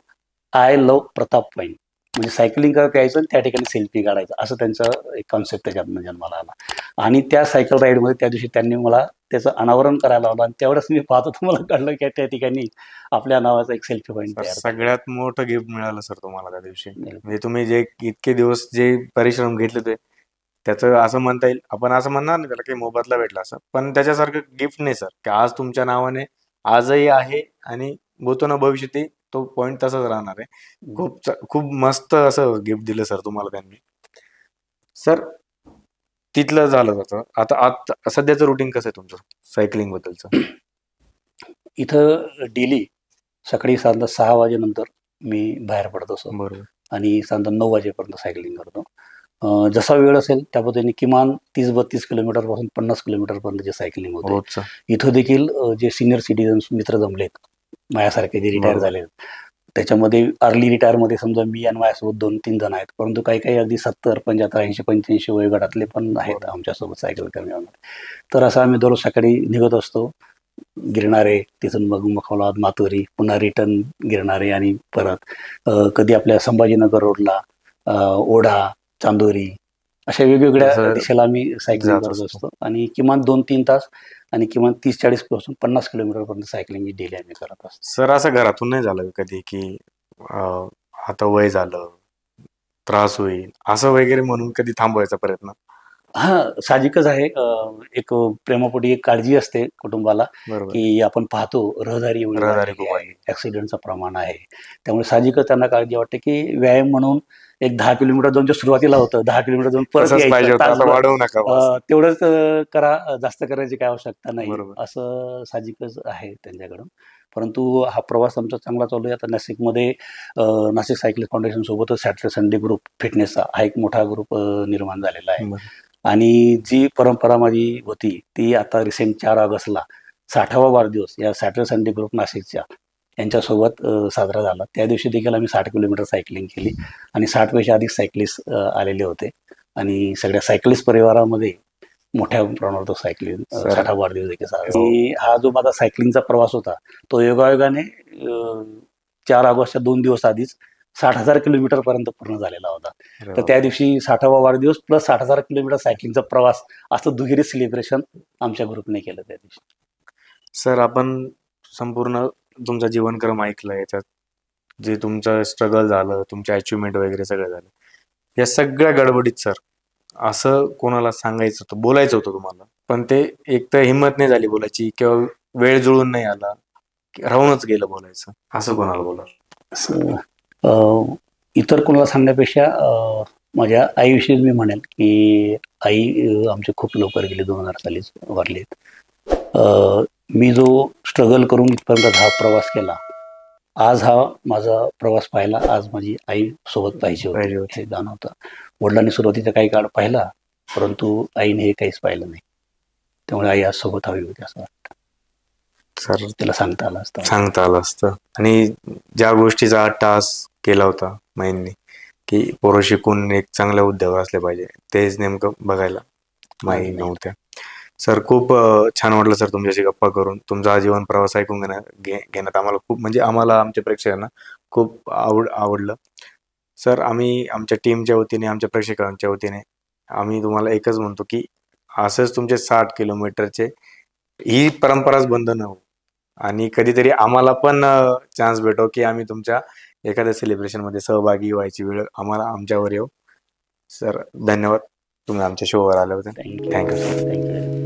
आय लव्ह प्रताप पॉईंट म्हणजे सायकलिंग करत यायचं आणि त्या ठिकाणी सेल्फी काढायचं, असं त्यांचं एक कॉन्सेप्ट त्याच्यातनं जन्माला आला. आणि त्या सायकल राईडमध्ये त्या दिवशी त्यांनी मला त्याचं अनावरण करायला लावलं आणि तेवढंच मी पाहत होतो, मला कळलं की त्या ठिकाणी आपल्या नावाचा एक सेल्फी पॉईंट तयार झाला. सगळ्यात मोठं गिफ्ट मिळालं सर तुम्हाला त्या दिवशी. म्हणजे तुम्ही जे इतके दिवस जे परिश्रम घेतले ते त्याचं असं म्हणता येईल, आपण असं म्हणणार नाही त्याला काही मोबदला भेटला असं, पण त्याच्यासारखं गिफ्ट नाही सर, की आज तुमच्या नावाने आजही आहे आणि भूतो भविष्यातही तो पॉइंट तसाच राहणार आहे. खूप मस्त असं गिफ्ट दिलं सर तुम्हाला त्यांनी. सर तिथलं झालं जातं, आता सध्याचं रुटीन कसं आहे तुमचं सायकलिंग बद्दलचं? इथं डेली सकाळी साधारण 6 वाजेनंतर मी बाहेर पडत असतो. बरोबर. आणि साधारण 9 वाजेपर्यंत सायकलिंग करतो. जसा वेळ असेल त्या पद्धतीने किमान 30-32 किलोमीटर पासून 50 किलोमीटर पर्यंत जे सायकलिंग होते. इथं देखील जे सिनियर सिटीजन्स मित्र जमलेत माझ्यासारखे जे रिटायर झाले, त्याच्यामध्ये अर्ली रिटायरमध्ये समजा मी आणि माझ्यासोबत 2-3 जण आहेत, परंतु काही काही अगदी 70, 75, 80, 85 वयोगटातले पण आहेत आमच्यासोबत सायकल करण्यामध्ये. तर असं आम्ही दररोज सकाळी निघत असतो. गिरणारे, तिथून मग मखमलाबाद, मातोरी, पुन्हा रिटर्न गिरणारे आणि परत कधी आपल्या संभाजीनगर रोडला, ओढा, चांदोरी, अशा वेगवेगळ्या दिशेला आम्ही सायकलिंग करत असतो. आणि किमान 2-3 तास आणि किमान 30-40 पासून 50 किलोमीटर पर्यंत सायकलिंग डेली आम्ही करत असतो. सर असं घरातून नाही झालं कधी की आता वय झालं, त्रास होईल असं वगैरे म्हणून कधी थांबवायचा प्रयत्न? हा, साहजिकच आहे. एक प्रेमापोटी एक काळजी असते कुटुंबाला, की आपण पाहतो रहदारी ऍक्सिडेंटचं प्रमाण आहे, त्यामुळे साहजिकच त्यांना काळजी वाटते की व्यायाम म्हणून एक 10 किलोमीटर जाऊन जे सुरुवातीला होतं 10 किलोमीटर जाऊन परत यायचं, तेवढंच करा, जास्त करायची काय आवश्यकता नाही, असं साहजिकच आहे त्यांच्याकडून. परंतु हा प्रवास आमचा चांगला चालू आहे. आता नाशिकमध्ये नाशिक सायकलिस्ट फाउंडेशन सोबतच सॅटर्डे संडे ग्रुप फिटनेसचा हा एक मोठा ग्रुप निर्माण झालेला आहे. आणि जी परंपरा माझी होती ती आता रिसेंट 4 ऑगस्टला 60वा वाढदिवस या सॅटर्डे संडे ग्रुप नाशिकच्या यांच्यासोबत साजरा झाला. त्या दिवशी देखील आम्ही 60 किलोमीटर सायकलिंग केली आणि 60 पेक्षा अधिक सायकलिस्ट आलेले होते आणि सगळ्या सायकलिस्ट परिवारामध्ये मोठ्या प्रमाणावर सायकलिंग 60वा वाढदिवस देखील साजरा. आणि हा जो माझा सायकलिंगचा प्रवास होता तो योगायोगाने 4 ऑगस्टच्या 2 दिवस आधीच 60,000 किलोमीटर पर्यंत पूर्ण झालेला होता. तर त्या दिवशी 60वा वाढदिवस प्लस 60,000 किलोमीटर सायकलिंगचा प्रवास असं दुहेरी सेलिब्रेशन आमच्या ग्रुपने केलं त्या दिवशी. सर आपण संपूर्ण तुमचा जीवनक्रम ऐकलं, याच्यात जे तुमचं स्ट्रगल झालं, तुमचे अचिव्हमेंट वगैरे सगळं झालं, या सगळ्या गडबडीत सर असं कोणाला सांगायचं होतं, बोलायचं होतं तुम्हाला, पण ते एक तर हिंमत नाही झाली बोलायची किंवा वेळ जुळून नाही आला, राहूनच गेलं बोलायचं, असं कोणाला बोला? इतर कोणाला सांगण्यापेक्षा माझ्या आईविषयी मी म्हणेल की आई आमचे खूप लवकर गेले, 2000 सालीच वारलेत. मी जो स्ट्रगल करून इथपर्यंत हा प्रवास केला, आज हा माझा प्रवास पाहिला, आज माझी आई सोबत पाहिजे होती हे जाणवतं. वडिलांनी सुरुवातीचा काही काळ पाहिला, परंतु आईने हे काहीच पाहिलं नाही, त्यामुळे आई आज सोबत हवी होती असं वाटतं. सर त्याला सांगता आलं असतं. आणि ज्या गोष्टीचा टास केला होता माईंनी की पोरं शिकून एक चांगल्या उद्योगात असले पाहिजे, तेच नेमकं बघायला माई नव्हत्या. सर खूप छान वाटलं सर तुमच्याशी गप्पा करून. तुमचा जीवन प्रवास ऐकून घेण्यात आम्हाला खूप, म्हणजे आम्हाला आमच्या प्रेक्षकांना खूप आवडलं. सर आम्ही आमच्या टीमच्या वतीने, आमच्या प्रेक्षकांच्या वतीने आम्ही तुम्हाला एकच म्हणतो की असंच तुमचे 60 किलोमीटरचे ही परंपराच बंद न हो, आणि कधीतरी आम्हाला पण चान्स भेटो की आम्ही तुमच्या एखाद्या सेलिब्रेशन मध्ये सहभागी व्हायची वेळ आम्हाला आमच्यावर येऊ. सर धन्यवाद, तुम्ही आमच्या शोवर आले होते. Thank you sir. थँक्यू.